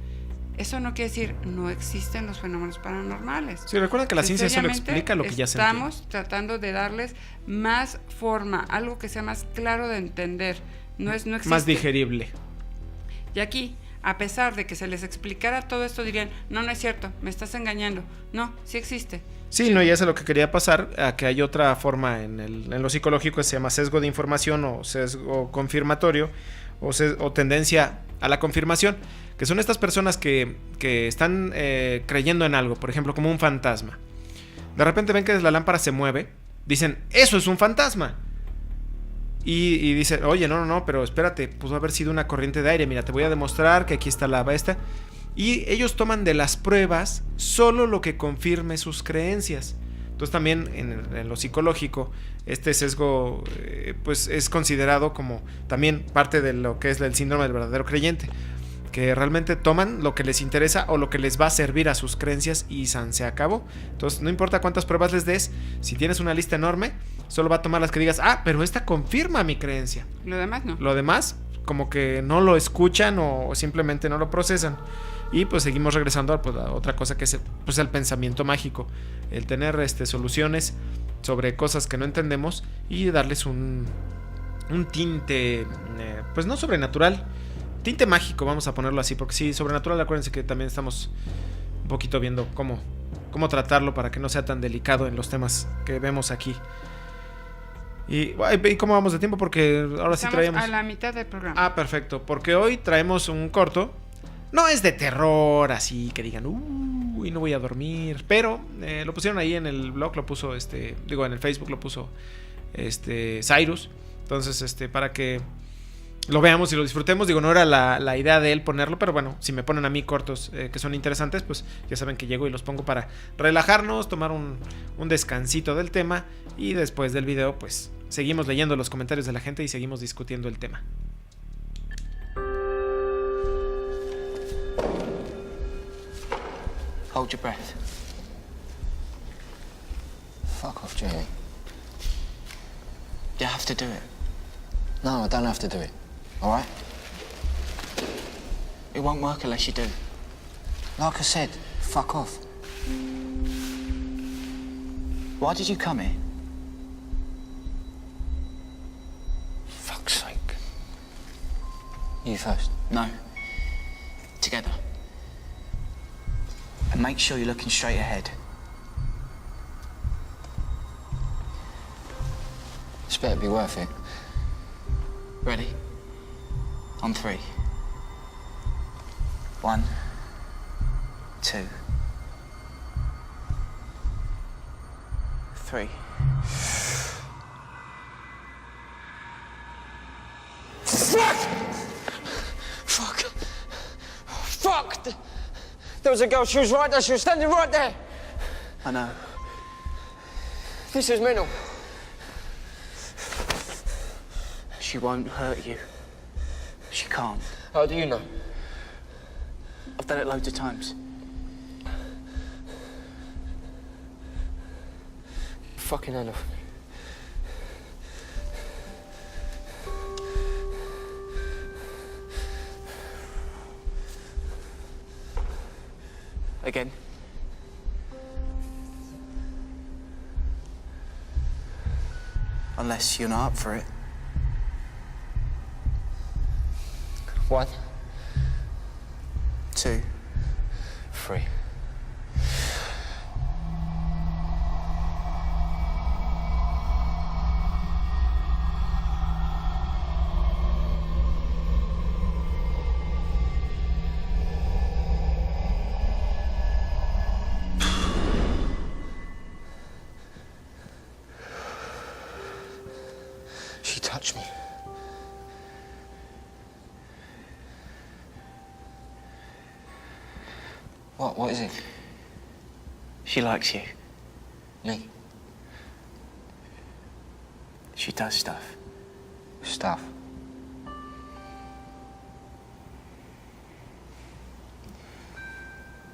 Eso no quiere decir no existen los fenómenos paranormales. Sí, recuerden que la ciencia solo explica lo que ya se entiende. Estamos tratando de darles más forma, algo que sea más claro de entender. No existe. Más digerible. Y aquí, a pesar de que se les explicara todo esto, dirían, no es cierto, me estás engañando. No, sí existe. Sí, no, y eso es lo que quería pasar, a que hay otra forma en lo psicológico que se llama sesgo de información o sesgo confirmatorio o tendencia a la confirmación, que son estas personas que están creyendo en algo, por ejemplo, como un fantasma. De repente ven que la lámpara se mueve, dicen, eso es un fantasma. Y dicen, oye, no, pero espérate, pudo haber sido una corriente de aire, mira, te voy a demostrar que aquí está la esta. Y ellos toman de las pruebas solo lo que confirme sus creencias. Entonces también en lo psicológico este sesgo pues es considerado como también parte de lo que es el síndrome del verdadero creyente, que realmente toman lo que les interesa o lo que les va a servir a sus creencias y se acabó. Entonces no importa cuántas pruebas les des, si tienes una lista enorme, solo va a tomar las que digas, pero esta confirma mi creencia. Lo demás no. Lo demás como que no lo escuchan o simplemente no lo procesan. Y pues seguimos regresando a otra cosa que es el pensamiento mágico, el tener soluciones sobre cosas que no entendemos y darles un tinte, pues no sobrenatural, tinte mágico, vamos a ponerlo así, porque sí, sobrenatural, acuérdense que también estamos un poquito viendo cómo tratarlo para que no sea tan delicado en los temas que vemos aquí. ¿Y cómo vamos de tiempo? Porque ahora estamos sí traemos a la mitad del programa. Perfecto, porque hoy traemos un corto. No es de terror, así que digan, y no voy a dormir. Pero lo pusieron ahí en el blog, lo puso en el Facebook lo puso Cyrus. Entonces, para que lo veamos y lo disfrutemos. Digo, no era la idea de él ponerlo, pero bueno, si me ponen a mí cortos que son interesantes, pues ya saben que llego y los pongo para relajarnos, tomar un descansito del tema, y después del video pues seguimos leyendo los comentarios de la gente y seguimos discutiendo el tema. Hold your breath. Fuck off, Jamie. You have to do it. No, I don't have to do it. All right? It won't work unless you do. Like I said, fuck off. Why did you come here? Fuck's sake. You first. No. Together. And make sure you're looking straight ahead. This better be worth it. Ready? On 3. 1, 2, 3. Fuck! Fuck! There was a girl, she was right there, she was standing right there! I know. This is mental. She won't hurt you. She can't. How do you know? I've done it loads of times. Fucking hand off me. Again. Unless you're not up for it. 1, 2, 3. She touched me. What is it? She likes you. Me? She does stuff. Stuff?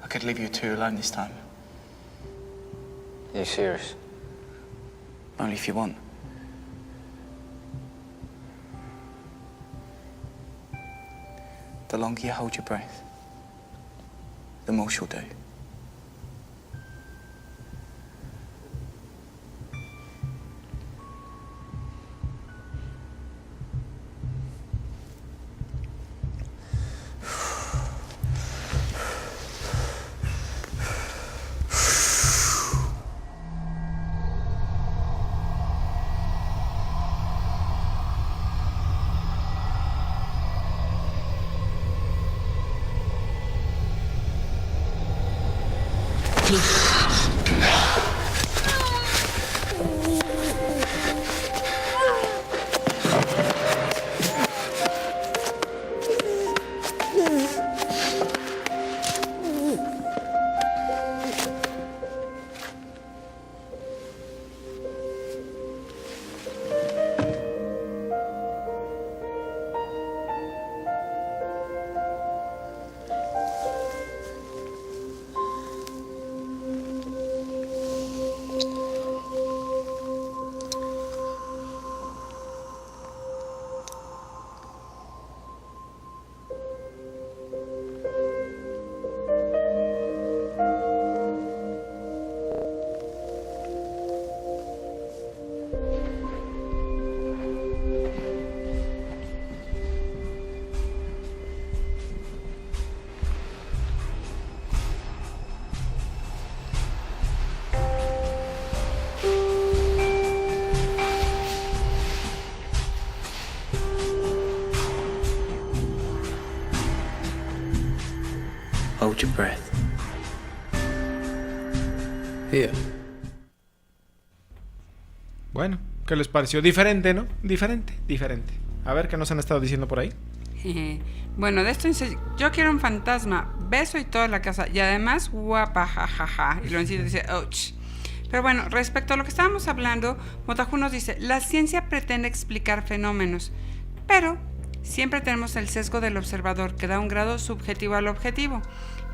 I could leave you two alone this time. Are you serious? Only if you want. The longer you hold your breath, the more she'll do. Hold your breath. Here. Bueno, ¿Qué les pareció? Diferente, ¿no? Diferente. A ver, ¿qué nos han estado diciendo por ahí? Bueno, de esto dice, yo quiero un fantasma, beso y toda la casa, y además guapa, jajaja. Y Lorencito dice, ouch. Pero bueno, respecto a lo que estábamos hablando, Motajú nos dice, la ciencia pretende explicar fenómenos, pero siempre tenemos el sesgo del observador, que da un grado subjetivo al objetivo.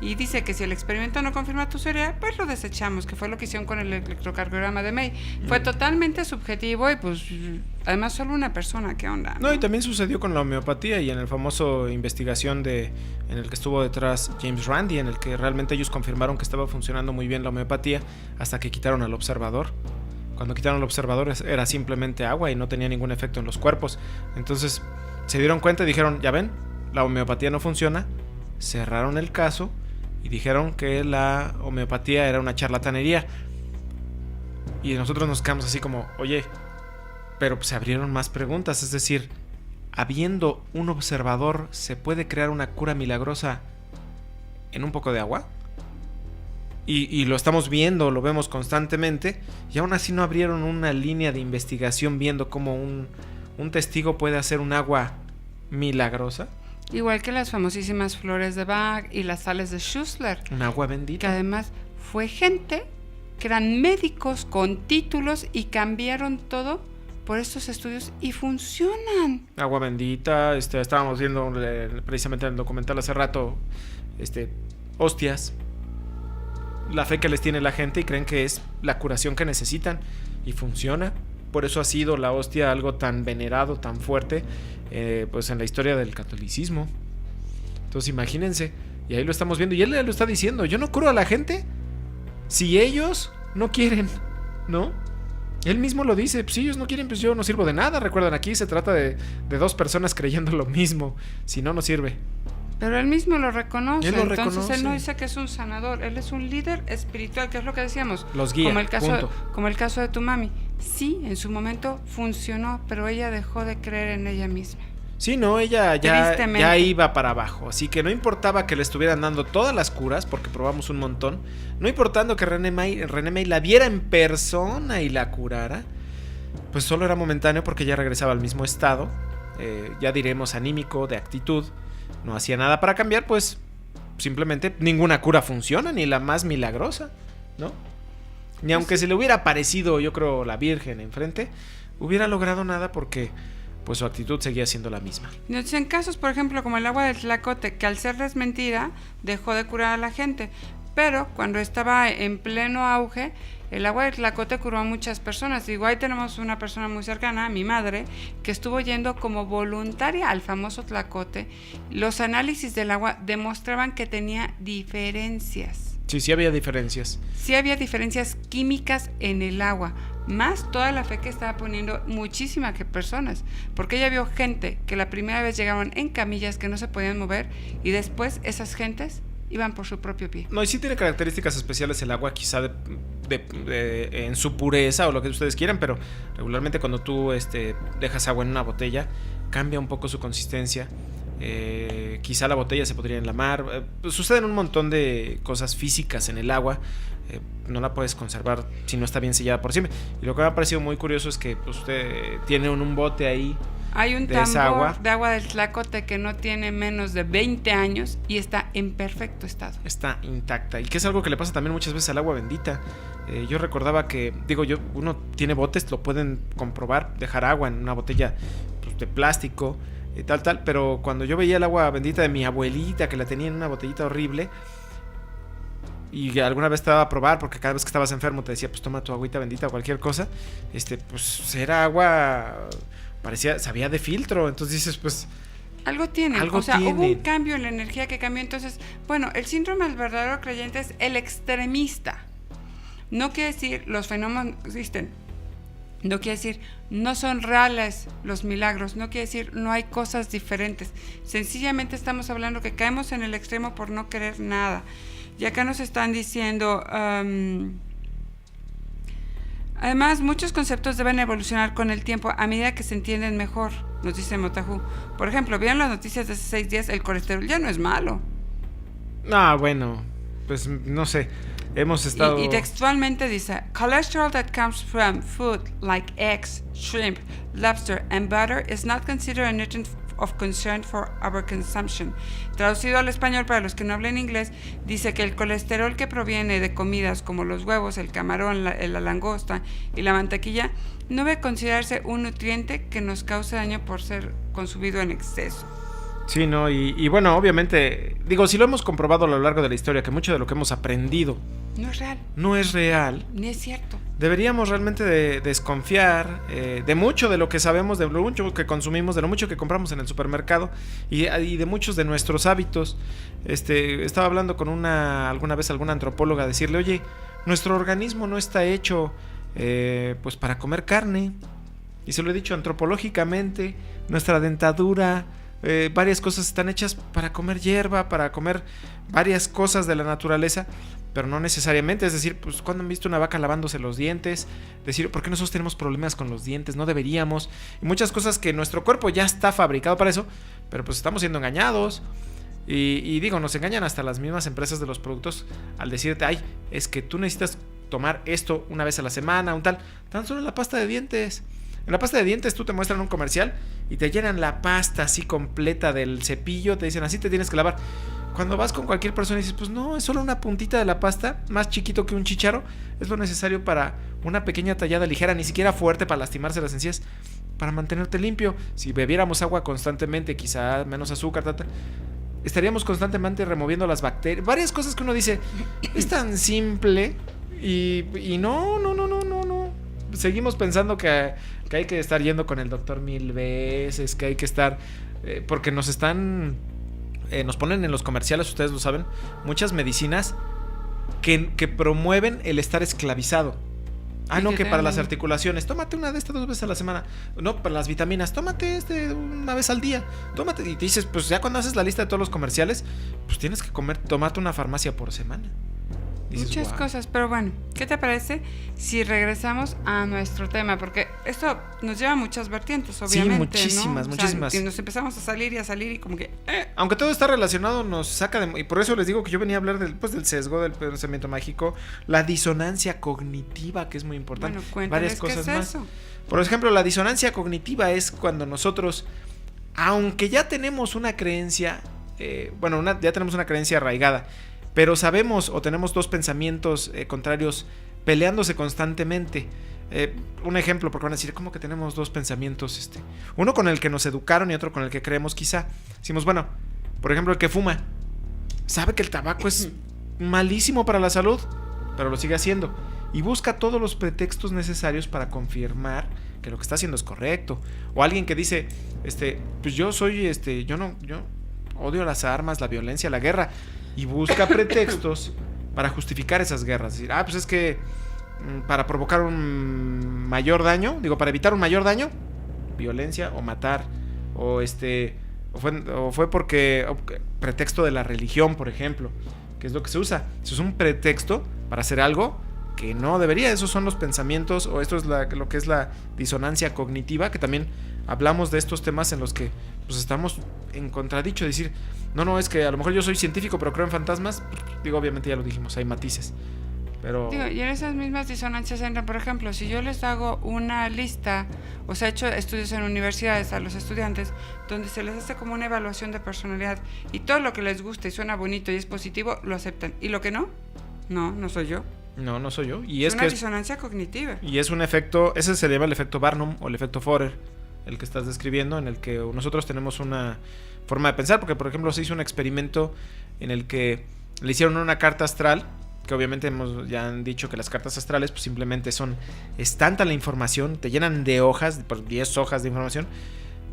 Y dice que si el experimento no confirma tu teoría, pues lo desechamos, que fue lo que hicieron con el electrocardiograma de May. Fue totalmente subjetivo y pues además solo una persona, ¿qué onda? No, y también sucedió con la homeopatía y en el famoso investigación en el que estuvo detrás James Randi, en el que realmente ellos confirmaron que estaba funcionando muy bien la homeopatía hasta que quitaron al observador. Cuando quitaron al observador era simplemente agua y no tenía ningún efecto en los cuerpos. Entonces se dieron cuenta y dijeron, ya ven, la homeopatía no funciona, cerraron el caso y dijeron que la homeopatía era una charlatanería. Y nosotros nos quedamos así como, oye, pero se abrieron más preguntas. Es decir, habiendo un observador, ¿se puede crear una cura milagrosa en un poco de agua? Y lo estamos viendo, lo vemos constantemente. Y aún así no abrieron una línea de investigación viendo cómo un testigo puede hacer un agua milagrosa. Igual que las famosísimas flores de Bach y las sales de Schussler. Un agua bendita. Que además fue gente que eran médicos con títulos y cambiaron todo por estos estudios y funcionan. Agua bendita, estábamos viendo precisamente en el documental hace rato, hostias. La fe que les tiene la gente y creen que es la curación que necesitan y funciona. Por eso ha sido la hostia algo tan venerado, tan fuerte, pues en la historia del catolicismo. Entonces imagínense, y ahí lo estamos viendo, y él lo está diciendo, yo no curo a la gente si ellos no quieren, ¿no? Él mismo lo dice, si ellos no quieren, pues yo no sirvo de nada. Recuerdan, aquí se trata de dos personas creyendo lo mismo, si no, no sirve. Pero él mismo lo reconoce. Él lo Entonces reconoce. Él no dice que es un sanador, él es un líder espiritual, que es lo que decíamos. Los guía, como el caso de tu mami. Sí, en su momento funcionó, pero ella dejó de creer en ella misma. Sí, no, ella ya iba para abajo. Así que no importaba que le estuvieran dando todas las curas, porque probamos un montón. No importando que René May la viera en persona y la curara, pues solo era momentáneo porque ya regresaba al mismo estado. Ya diremos anímico, de actitud. No hacía nada para cambiar, pues simplemente ninguna cura funciona, ni la más milagrosa, ¿no? Ni aunque se le hubiera aparecido, yo creo, la Virgen enfrente, hubiera logrado nada porque pues su actitud seguía siendo la misma. En casos, por ejemplo, como el agua del Tlacote, que al ser desmentida dejó de curar a la gente, pero cuando estaba en pleno auge, el agua del Tlacote curó a muchas personas. Digo, ahí tenemos una persona muy cercana, mi madre, que estuvo yendo como voluntaria al famoso Tlacote. Los análisis del agua demostraban que tenía diferencias. Sí había diferencias. Sí había diferencias químicas en el agua, más toda la fe que estaba poniendo muchísimas personas, porque ella vio gente que la primera vez llegaban en camillas que no se podían mover y después esas gentes iban por su propio pie. No, y sí tiene características especiales el agua, quizá en su pureza o lo que ustedes quieran, pero regularmente cuando tú dejas agua en una botella, cambia un poco su consistencia. Quizá la botella se podría enlamar. Suceden un montón de cosas físicas en el agua. No la puedes conservar si no está bien sellada por siempre. Y lo que me ha parecido muy curioso es que pues, usted tiene un bote ahí. Hay un tambor de agua del Tlacote que no tiene menos de 20 años y está en perfecto estado. Está intacta. Y que es algo que le pasa también muchas veces al agua bendita. Yo recordaba que, uno tiene botes, lo pueden comprobar, dejar agua en una botella pues, de plástico, tal, pero cuando yo veía el agua bendita de mi abuelita, que la tenía en una botellita horrible, y alguna vez te daba a probar, porque cada vez que estabas enfermo te decía, pues toma tu agüita bendita o cualquier cosa, pues era agua, sabía de filtro, entonces dices, pues algo tiene, hubo un cambio en la energía que cambió. Entonces, bueno, el síndrome del verdadero creyente es el extremista. No quiere decir los fenómenos existen, no quiere decir no son reales los milagros, no quiere decir no hay cosas diferentes. Sencillamente estamos hablando que caemos en el extremo por no querer nada. Y acá nos están diciendo, además, muchos conceptos deben evolucionar con el tiempo a medida que se entienden mejor, nos dice Motajú. Por ejemplo, ¿vieron las noticias de hace 6 días? El colesterol ya no es malo. Bueno, pues no sé. hemos estado... Y textualmente dice, cholesterol that comes from food like eggs, shrimp, lobster and butter is not considered a nutrient of concern for our consumption. Traducido al español para los que no hablen inglés, dice que el colesterol que proviene de comidas como los huevos, el camarón, la langosta y la mantequilla no debe considerarse un nutriente que nos cause daño por ser consumido en exceso. Sí, ¿no? Y bueno, obviamente, digo, si lo hemos comprobado a lo largo de la historia, que mucho de lo que hemos aprendido no es real, ni es cierto. Deberíamos realmente de desconfiar de mucho de lo que sabemos, de lo mucho que consumimos, de lo mucho que compramos en el supermercado y de muchos de nuestros hábitos. Estaba hablando con alguna vez alguna antropóloga, decirle, oye, nuestro organismo no está hecho pues para comer carne. Y se lo he dicho antropológicamente, nuestra dentadura, varias cosas están hechas para comer hierba, para comer varias cosas de la naturaleza, pero no necesariamente. Es decir, pues cuando han visto una vaca lavándose los dientes, decir, ¿por qué nosotros tenemos problemas con los dientes? No deberíamos. Y muchas cosas que nuestro cuerpo ya está fabricado para eso, pero pues estamos siendo engañados. Y digo, nos engañan hasta las mismas empresas de los productos al decirte, ay, es que tú necesitas tomar esto una vez a la semana, tan solo la pasta de dientes. En la pasta de dientes tú te muestran un comercial y te llenan la pasta así completa del cepillo, te dicen así te tienes que lavar. Cuando vas con cualquier persona y dices, pues no, es solo una puntita de la pasta, más chiquito que un chícharo, es lo necesario para una pequeña tallada ligera, ni siquiera fuerte para lastimarse las encías, para mantenerte limpio. Si bebiéramos agua constantemente, quizá menos azúcar, estaríamos constantemente removiendo las bacterias, varias cosas que uno dice, es tan simple y no. Seguimos pensando que hay que estar yendo con el doctor 1000 veces, que hay que estar... porque nos ponen en los comerciales, ustedes lo saben, muchas medicinas que promueven el estar esclavizado. No, que para las articulaciones, tómate una de estas 2 veces a la semana. No, para las vitaminas, tómate una vez al día. Tómate, y te dices, pues ya cuando haces la lista de todos los comerciales, pues tienes que tomarte una farmacia por semana. Dices, muchas wow. cosas, pero bueno, ¿qué te parece si regresamos a nuestro tema? Porque esto nos lleva a muchas vertientes, obviamente. Sí, muchísimas. Y nos empezamos a salir y como que... Aunque todo está relacionado, nos saca de... Y por eso les digo que yo venía a hablar del sesgo, del pensamiento mágico, la disonancia cognitiva, que es muy importante. Bueno, cuéntales varias cosas qué es más. eso. Por ejemplo, la disonancia cognitiva es cuando nosotros, aunque ya tenemos una creencia, ya tenemos una creencia arraigada, pero sabemos o tenemos dos pensamientos contrarios peleándose constantemente. Un ejemplo, porque van a decir, ¿cómo que tenemos dos pensamientos? Uno con el que nos educaron y otro con el que creemos quizá. Decimos, bueno, por ejemplo, el que fuma sabe que el tabaco es malísimo para la salud, pero lo sigue haciendo. Y busca todos los pretextos necesarios para confirmar que lo que está haciendo es correcto. O alguien que dice, pues yo soy, yo odio las armas, la violencia, la guerra. Y busca pretextos para justificar esas guerras. Decir, pues es que para provocar un mayor daño, para evitar un mayor daño, violencia o matar, o fue porque pretexto de la religión, por ejemplo, que es lo que se usa. Eso es un pretexto para hacer algo que no debería. Esos son los pensamientos, o esto es lo que es la disonancia cognitiva, que también hablamos de estos temas en los que pues estamos en contradicho, decir, no, es que a lo mejor yo soy científico pero creo en fantasmas. Obviamente ya lo dijimos, hay matices, pero... y en esas mismas disonancias entran, por ejemplo, si yo les hago una lista, o sea, he hecho estudios en universidades a los estudiantes donde se les hace como una evaluación de personalidad y todo lo que les gusta y suena bonito y es positivo, lo aceptan, y lo que no soy yo. No soy yo. Y es una disonancia cognitiva. Y es un efecto, ese se llama el efecto Barnum o el efecto Forer, el que estás describiendo, en el que nosotros tenemos una forma de pensar, porque por ejemplo se hizo un experimento en el que le hicieron una carta astral, que obviamente ya han dicho que las cartas astrales pues simplemente es tanta la información, te llenan de hojas, por 10 hojas de información,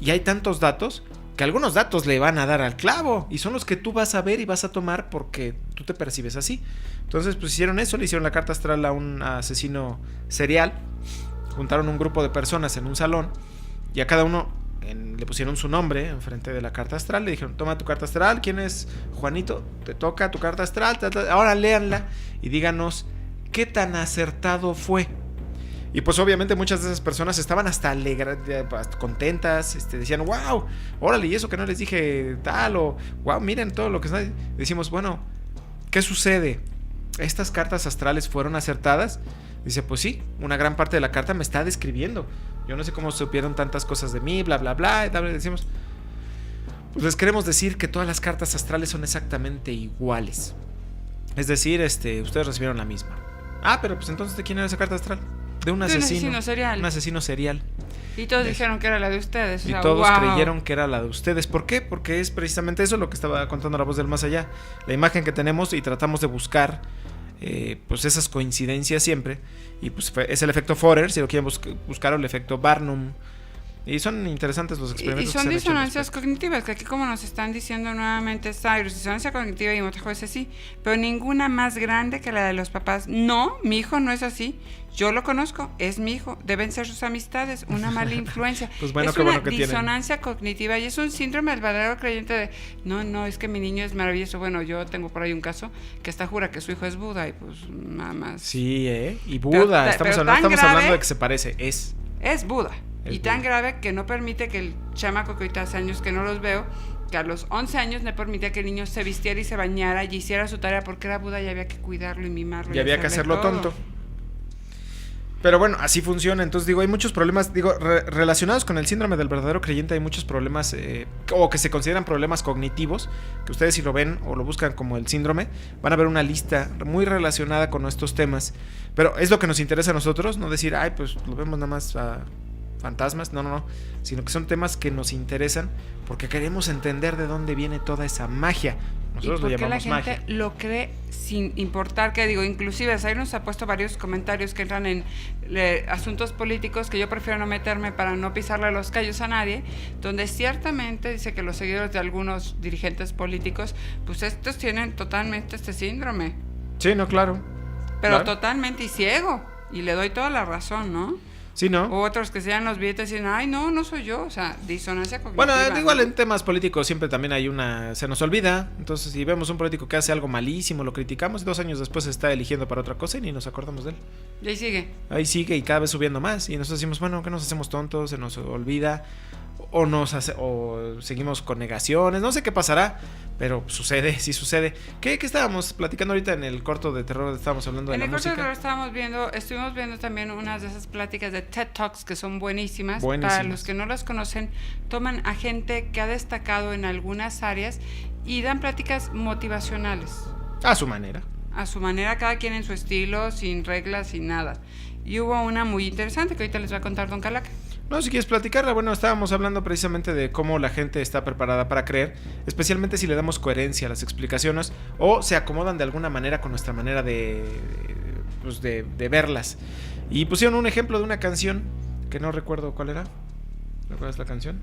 y hay tantos datos que algunos datos le van a dar al clavo, y son los que tú vas a ver y vas a tomar porque tú te percibes así. Entonces pues hicieron eso, le hicieron la carta astral a un asesino serial, juntaron un grupo de personas en un salón, y a cada uno le pusieron su nombre enfrente de la carta astral. Le dijeron, toma tu carta astral, ¿quién es Juanito? Te toca tu carta astral, ahora léanla y díganos qué tan acertado fue. Y pues obviamente muchas de esas personas estaban hasta contentas, decían, wow, órale, y eso que no les dije tal, o wow, miren todo lo que está. Decimos, bueno, ¿qué sucede? ¿estas cartas astrales fueron acertadas? Dice, pues sí, una gran parte de la carta me está describiendo. Yo no sé cómo supieron tantas cosas de mí, bla, bla, bla. Y decimos, pues les queremos decir que todas las cartas astrales son exactamente iguales. Es decir, ustedes recibieron la misma. Ah, pero pues entonces, ¿de quién era esa carta astral? De un asesino serial. Un asesino serial. Y todos dijeron que era la de ustedes. Y todos creyeron que era la de ustedes. ¿Por qué? Porque es precisamente eso lo que estaba contando la voz del más allá. La imagen que tenemos y tratamos de buscar pues esas coincidencias siempre. Y pues es el efecto Forer, si lo quieren buscar, o el efecto Barnum. Y son interesantes los experimentos. Y son disonancias cognitivas, que aquí como nos están diciendo nuevamente Cyrus, disonancia cognitiva y muchas veces sí, pero ninguna más grande que la de los papás. No, mi hijo no es así, yo lo conozco, es mi hijo, deben ser sus amistades, una mala influencia. Pues bueno, es qué una bueno que disonancia cognitiva y es un síndrome del verdadero creyente de no, es que mi niño es maravilloso. Bueno, yo tengo por ahí un caso que hasta jura que su hijo es Buda y pues nada más. Sí, y Buda, estamos hablando de que se parece, es Buda. Y tan grave que no permite que el chamaco, que ahorita hace años que no los veo, que a los 11 años le permitía que el niño se vistiera y se bañara y hiciera su tarea porque era Buda y había que cuidarlo y mimarlo. Y había que hacerlo todo tonto. Pero bueno, así funciona. Entonces digo, hay muchos problemas, relacionados con el síndrome del verdadero creyente. Hay muchos problemas o que se consideran problemas cognitivos, que ustedes si lo ven o lo buscan como el síndrome, van a ver una lista muy relacionada con estos temas. Pero es lo que nos interesa a nosotros, no decir, ay, pues lo vemos nada más a fantasmas, no, sino que son temas que nos interesan porque queremos entender de dónde viene toda esa magia. Nosotros lo llamamos magia. La gente lo cree sin importar que, inclusive Zair nos ha puesto varios comentarios que entran en asuntos políticos que yo prefiero no meterme para no pisarle los callos a nadie, donde ciertamente dice que los seguidores de algunos dirigentes políticos, pues estos tienen totalmente este síndrome. Sí, no, claro. Pero totalmente y ciego, y le doy toda la razón, ¿no? Sí, ¿no? O otros que se dan los billetes y dicen, ay, no soy yo, o sea, disonancia cognitiva. Bueno, igual en temas políticos siempre también hay se nos olvida. Entonces, si vemos un político que hace algo malísimo, lo criticamos y 2 años después se está eligiendo para otra cosa y ni nos acordamos de él. Y ahí sigue. Ahí sigue y cada vez subiendo más. Y nosotros decimos, bueno, que nos hacemos tontos, se nos olvida. O seguimos con negaciones, no sé qué pasará, pero sucede, sí sucede. ¿Qué estábamos platicando ahorita en el corto de terror? Estábamos hablando de la música. En el corto de terror estuvimos viendo también unas de esas pláticas de TED Talks que son buenísimas. Para los que no las conocen, toman a gente que ha destacado en algunas áreas y dan pláticas motivacionales. A su manera. A su manera, cada quien en su estilo, sin reglas, sin nada. Y hubo una muy interesante que ahorita les va a contar Don Calaca. No, si quieres platicarla, bueno, estábamos hablando precisamente de cómo la gente está preparada para creer, especialmente si le damos coherencia a las explicaciones o se acomodan de alguna manera con nuestra manera de verlas. Y pusieron un ejemplo de una canción que no recuerdo cuál era. ¿Recuerdas la canción?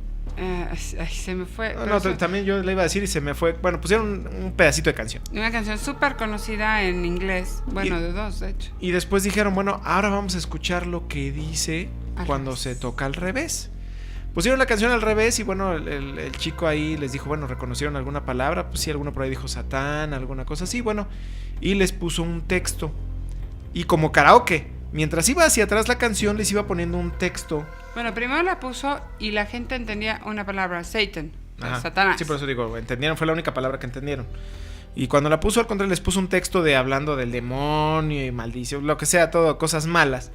Se me fue. También yo le iba a decir y se me fue. Bueno, pusieron un pedacito de canción. Una canción súper conocida en inglés. Bueno, de dos, de hecho. Y después dijeron, bueno, ahora vamos a escuchar lo que dice cuando se toca al revés. Pusieron la canción al revés y bueno, el chico ahí les dijo, bueno, ¿reconocieron alguna palabra? Pues sí, alguno por ahí dijo Satán, alguna cosa así, bueno. Y les puso un texto. Y como karaoke, mientras iba hacia atrás la canción, les iba poniendo un texto. Bueno, primero la puso y la gente entendía una palabra, Satan, Satanás. Sí, por eso digo, entendieron, fue la única palabra que entendieron. Y cuando la puso, al contrario, les puso un texto hablando del demonio y maldición, lo que sea, todo, cosas malas.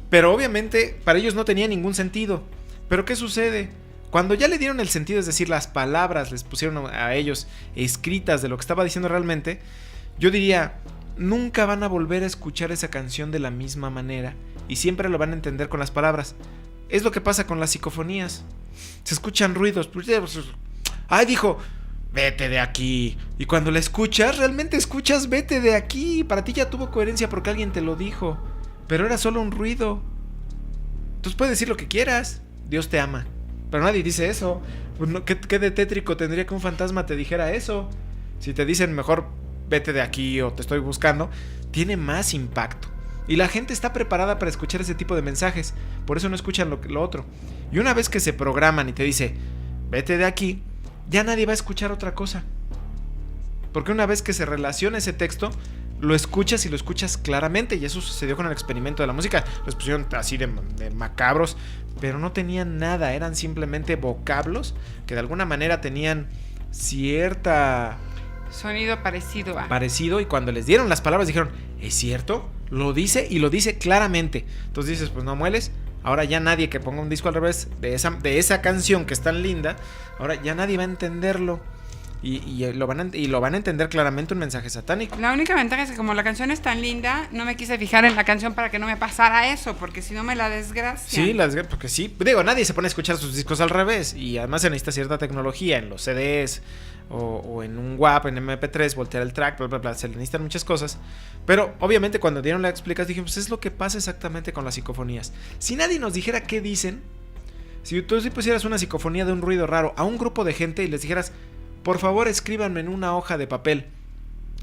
Pero obviamente para ellos no tenía ningún sentido. Pero ¿qué sucede? Cuando ya le dieron el sentido, es decir, las palabras les pusieron a ellos escritas de lo que estaba diciendo realmente, yo diría, nunca van a volver a escuchar esa canción de la misma manera y siempre lo van a entender con las palabras. Es lo que pasa con las psicofonías. Se escuchan ruidos. Ay, dijo, vete de aquí. Y cuando la escuchas, realmente escuchas vete de aquí. Para ti ya tuvo coherencia porque alguien te lo dijo. Pero era solo un ruido. Entonces puedes decir lo que quieras. Dios te ama. Pero nadie dice eso. Pues no, ¿qué de tétrico tendría que un fantasma te dijera eso? Si te dicen mejor vete de aquí o te estoy buscando, tiene más impacto. Y la gente está preparada para escuchar ese tipo de mensajes. Por eso no escuchan lo otro. Y una vez que se programan y te dice vete de aquí, ya nadie va a escuchar otra cosa. Porque una vez que se relaciona ese texto, lo escuchas y lo escuchas claramente. Y eso sucedió con el experimento de la música. Los pusieron así de macabros, pero no tenían nada. Eran simplemente vocablos que de alguna manera tenían cierta Sonido parecido a. Parecido, y cuando les dieron las palabras dijeron, ¿es cierto? Lo dice y lo dice claramente. Entonces dices, pues no mueles. Ahora ya nadie que ponga un disco al revés de esa canción que es tan linda, ahora ya nadie va a entenderlo. Y lo van a entender claramente un mensaje satánico. La única ventaja es que como la canción es tan linda, no me quise fijar en la canción para que no me pasara eso, porque si no me la desgracia. Sí, porque sí. Digo, nadie se pone a escuchar sus discos al revés. Y además se necesita cierta tecnología en los CDs o en un WAP, en MP3, voltear el track, bla, bla, bla. Se le necesitan muchas cosas. Pero obviamente cuando dieron la explicación dije, pues es lo que pasa exactamente con las psicofonías. Si nadie nos dijera qué dicen, si tú pusieras una psicofonía de un ruido raro a un grupo de gente y les dijeras, por favor escríbanme en una hoja de papel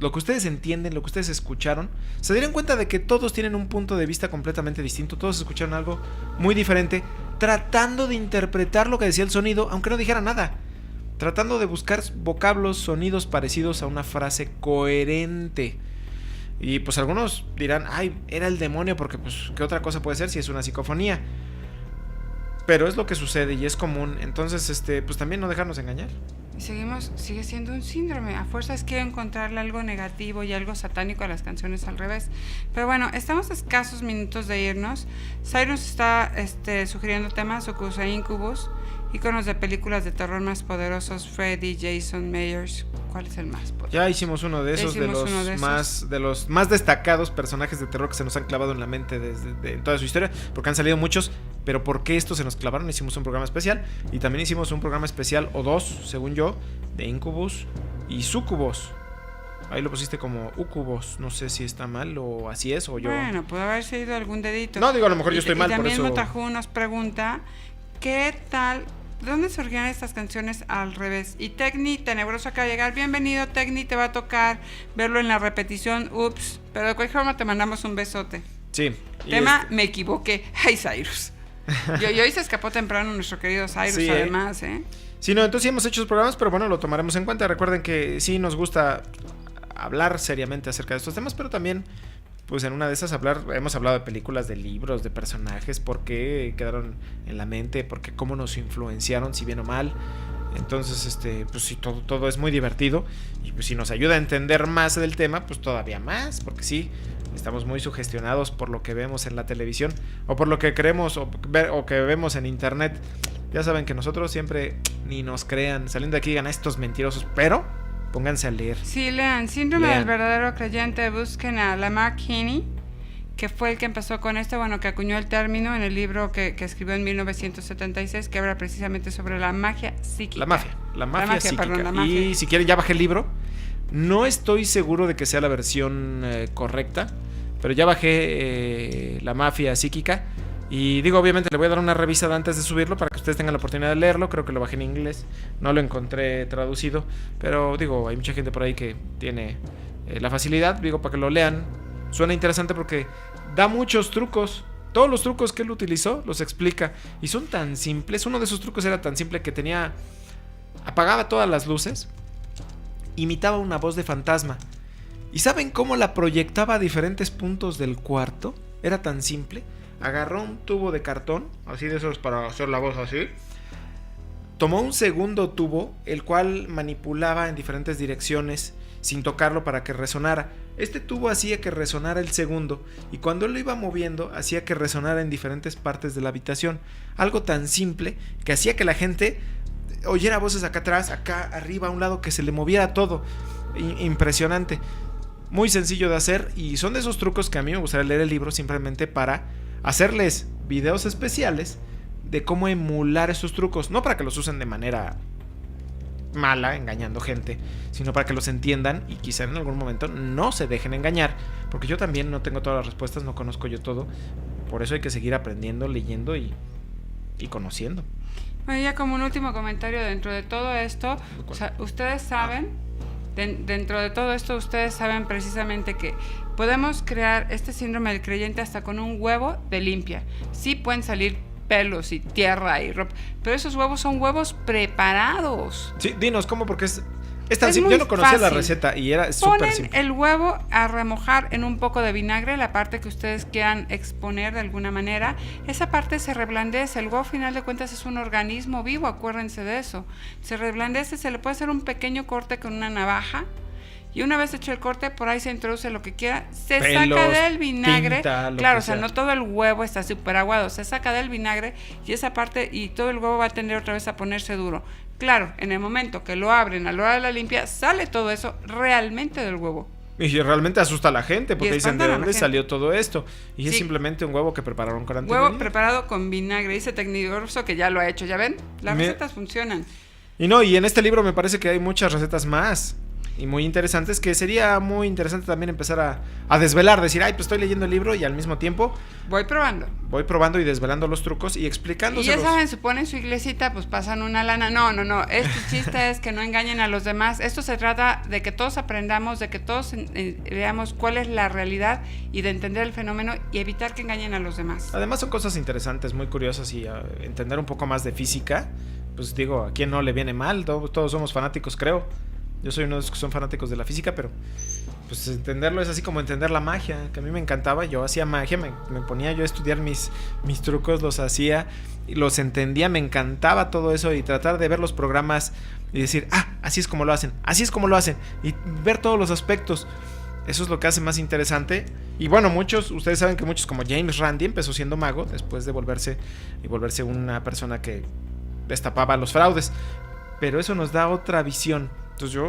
lo que ustedes entienden, lo que ustedes escucharon, se darían cuenta de que todos tienen un punto de vista completamente distinto. Todos escucharon algo muy diferente, tratando de interpretar lo que decía el sonido, aunque no dijera nada, tratando de buscar vocablos, sonidos parecidos a una frase coherente. Y pues algunos dirán, ay, era el demonio, porque pues qué otra cosa puede ser si es una psicofonía. Pero es lo que sucede y es común. Entonces, pues también no dejarnos engañar. Y sigue siendo un síndrome. A fuerzas quiero encontrarle algo negativo y algo satánico a las canciones al revés. Pero bueno, estamos a escasos minutos de irnos. Cyrus está sugiriendo temas, Succubus e Incubus, íconos de películas de terror más poderosos, Freddy, Jason, Myers. ¿Cuál es el más poderoso? Ya hicimos uno de esos, de los más destacados personajes de terror que se nos han clavado en la mente en toda su historia, porque han salido muchos. Pero ¿por qué estos se nos clavaron? Hicimos un programa especial. Y también hicimos un programa especial, o dos, según yo, de Incubus y Succubus. Ahí lo pusiste como Ucubus. No sé si está mal o así es, o yo... Bueno, puede haber sido algún dedito. No, digo, a lo mejor yo estoy mal, por también eso... Motajú nos pregunta, ¿qué tal? ¿De dónde surgían estas canciones al revés? Y Tecni, tenebroso acaba de llegar. Bienvenido, Tecni, te va a tocar verlo en la repetición. Ups, pero de cualquier forma te mandamos un besote. Sí. Tema, me equivoqué. Ay, Cyrus. Y hoy se escapó temprano nuestro querido Cyrus, sí, además, Sí, no, entonces sí hemos hecho los programas, pero bueno, lo tomaremos en cuenta. Recuerden que sí nos gusta hablar seriamente acerca de estos temas, pero también, pues en una de esas hemos hablado de películas, de libros, de personajes, por qué quedaron en la mente, por qué, cómo nos influenciaron, si bien o mal. Entonces, pues sí, todo es muy divertido. Y pues si nos ayuda a entender más del tema, pues todavía más, porque sí, estamos muy sugestionados por lo que vemos en la televisión, o por lo que creemos, o que vemos en internet. Ya saben que nosotros siempre ni nos crean, saliendo de aquí digan estos mentirosos, pero pónganse a leer. Sí, lean Síndrome del verdadero creyente, busquen a Lamar Kinney, que fue el que empezó con que acuñó el término en el libro que escribió en 1976, que habla precisamente sobre la magia psíquica. La magia psíquica. Y si quieren, ya bajé el libro. No estoy seguro de que sea la versión correcta, pero ya bajé La Mafia Psíquica. Y digo, obviamente le voy a dar una revisada antes de subirlo para que ustedes tengan la oportunidad de leerlo. Creo que lo bajé en inglés, no lo encontré traducido, pero digo, hay mucha gente por ahí que tiene la facilidad, digo, para que lo lean. Suena interesante porque da muchos trucos. Todos los trucos que él utilizó los explica y son tan simples. Uno de esos trucos era tan simple que apagaba todas las luces, imitaba una voz de fantasma. ¿Y saben cómo la proyectaba a diferentes puntos del cuarto? Era tan simple. Agarró un tubo de cartón, así de esos para hacer la voz así. Tomó un segundo tubo, el cual manipulaba en diferentes direcciones sin tocarlo para que resonara. Este tubo hacía que resonara el segundo, y cuando él lo iba moviendo hacía que resonara en diferentes partes de la habitación. Algo tan simple que hacía que la gente oyera voces acá atrás, acá arriba, a un lado, que se le moviera todo. Impresionante. Muy sencillo de hacer, y son de esos trucos que a mí me gustaría leer el libro simplemente para hacerles videos especiales de cómo emular esos trucos. No para que los usen de manera mala, engañando gente, sino para que los entiendan y quizá en algún momento no se dejen engañar, porque yo también no tengo todas las respuestas, no conozco yo todo. Por eso hay que seguir aprendiendo, leyendo y conociendo. Bueno, ya como un último comentario dentro de todo esto, o sea, ustedes saben, dentro de todo esto ustedes saben precisamente que podemos crear este síndrome del creyente hasta con un huevo de limpia. Sí pueden salir pelos y tierra y ropa, pero esos huevos son huevos preparados. Sí, dinos cómo, porque es tan simple. Yo no conocía fácil. La receta y era súper simple. Ponen el huevo a remojar en un poco de vinagre, la parte que ustedes quieran exponer de alguna manera. Esa parte se reblandece. El huevo, a final de cuentas, es un organismo vivo, acuérdense de eso. Se reblandece, se le puede hacer un pequeño corte con una navaja y una vez hecho el corte, por ahí se introduce lo que quiera, se Pelos, saca del vinagre, tinta, lo claro, que o sea, sea. no todo el huevo está súper aguado, se saca del vinagre y esa parte, y todo el huevo va a tender otra vez a ponerse duro. Claro, en el momento que lo abren, a la hora de la limpia, sale todo eso realmente del huevo. Y realmente asusta a la gente porque Y dicen, ¿de espantan a la dónde gente. salió todo esto? Y es Sí. simplemente un huevo que prepararon con anterioridad. Huevo preparado con vinagre, dice Tecnidorso que ya lo ha hecho, ¿ya ven? Las recetas funcionan. Y no, y en este libro me parece que hay muchas recetas más y muy interesantes, que sería muy interesante también empezar a desvelar, decir, ay, pues estoy leyendo el libro y al mismo tiempo voy probando y desvelando los trucos y Y ya explicándoselos. saben, suponen su iglesita, pues pasan una lana. No, este chiste es que no engañen a los demás. Esto se trata de que todos aprendamos, de que todos veamos cuál es la realidad y de entender el fenómeno y evitar que engañen a los demás. Además son cosas interesantes, muy curiosas y entender un poco más de física, pues digo, a quién no le viene mal, todos somos fanáticos, creo. Yo soy uno de los que son fanáticos de la física, pero pues entenderlo es así como entender la magia, que a mí me encantaba. Yo hacía magia, me ponía yo a estudiar mis trucos, los hacía, y los entendía, me encantaba todo eso y tratar de ver los programas y decir, así es como lo hacen, y ver todos los aspectos. Eso es lo que hace más interesante. Y bueno, ustedes saben que muchos, como James Randi, empezó siendo mago después de volverse una persona que destapaba los fraudes. Pero eso nos da otra visión. Entonces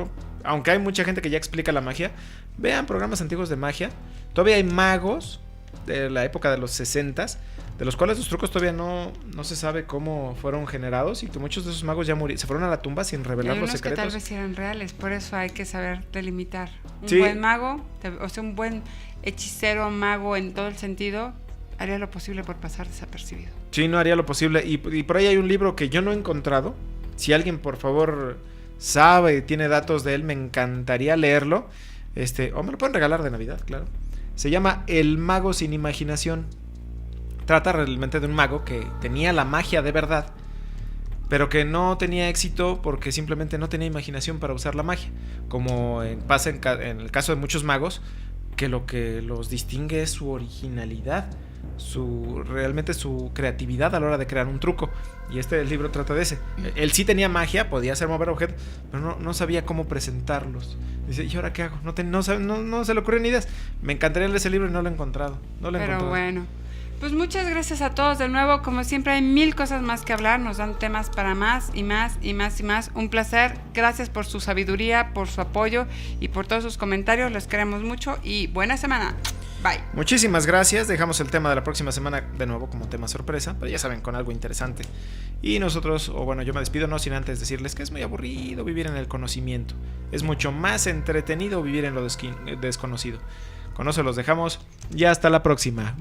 aunque hay mucha gente que ya explica la magia, vean programas antiguos de magia. Todavía hay magos de la época de los 60s, de los cuales los trucos todavía no se sabe cómo fueron generados, y que muchos de esos magos ya se fueron a la tumba sin revelar los secretos. Que tal vez eran reales, por eso hay que saber delimitar. Un Sí. buen mago, o sea, un buen hechicero, mago en todo el sentido, haría lo posible por pasar desapercibido. Sí, no haría lo posible. Y por ahí hay un libro que yo no he encontrado. Si alguien, por favor, sabe, tiene datos de él, me encantaría leerlo. O me lo pueden regalar de Navidad, claro. Se llama El mago sin imaginación. Trata realmente de un mago que tenía la magia de verdad, pero que no tenía éxito porque simplemente no tenía imaginación para usar la magia. Como pasa en el caso de muchos magos, que lo que los distingue es su originalidad, realmente su creatividad a la hora de crear un truco. Y el libro trata de ese. Él sí tenía magia, podía hacer mover objetos, pero no sabía cómo presentarlos. Dice, ¿y ahora qué hago? No se le ocurren ideas. Me encantaría leer ese libro y no lo he encontrado. Pero bueno, pues muchas gracias a todos de nuevo. Como siempre hay 1000 cosas más que hablar. Nos dan temas para más y más y más y más. Un placer. Gracias por su sabiduría, por su apoyo y por todos sus comentarios. Les queremos mucho y buena semana. Bye. Muchísimas gracias. Dejamos el tema de la próxima semana de nuevo como tema sorpresa, pero ya saben, con algo interesante. Y nosotros, yo me despido no sin antes decirles que es muy aburrido vivir en el conocimiento. Es mucho más entretenido vivir en lo desconocido. Con eso los dejamos y hasta la próxima.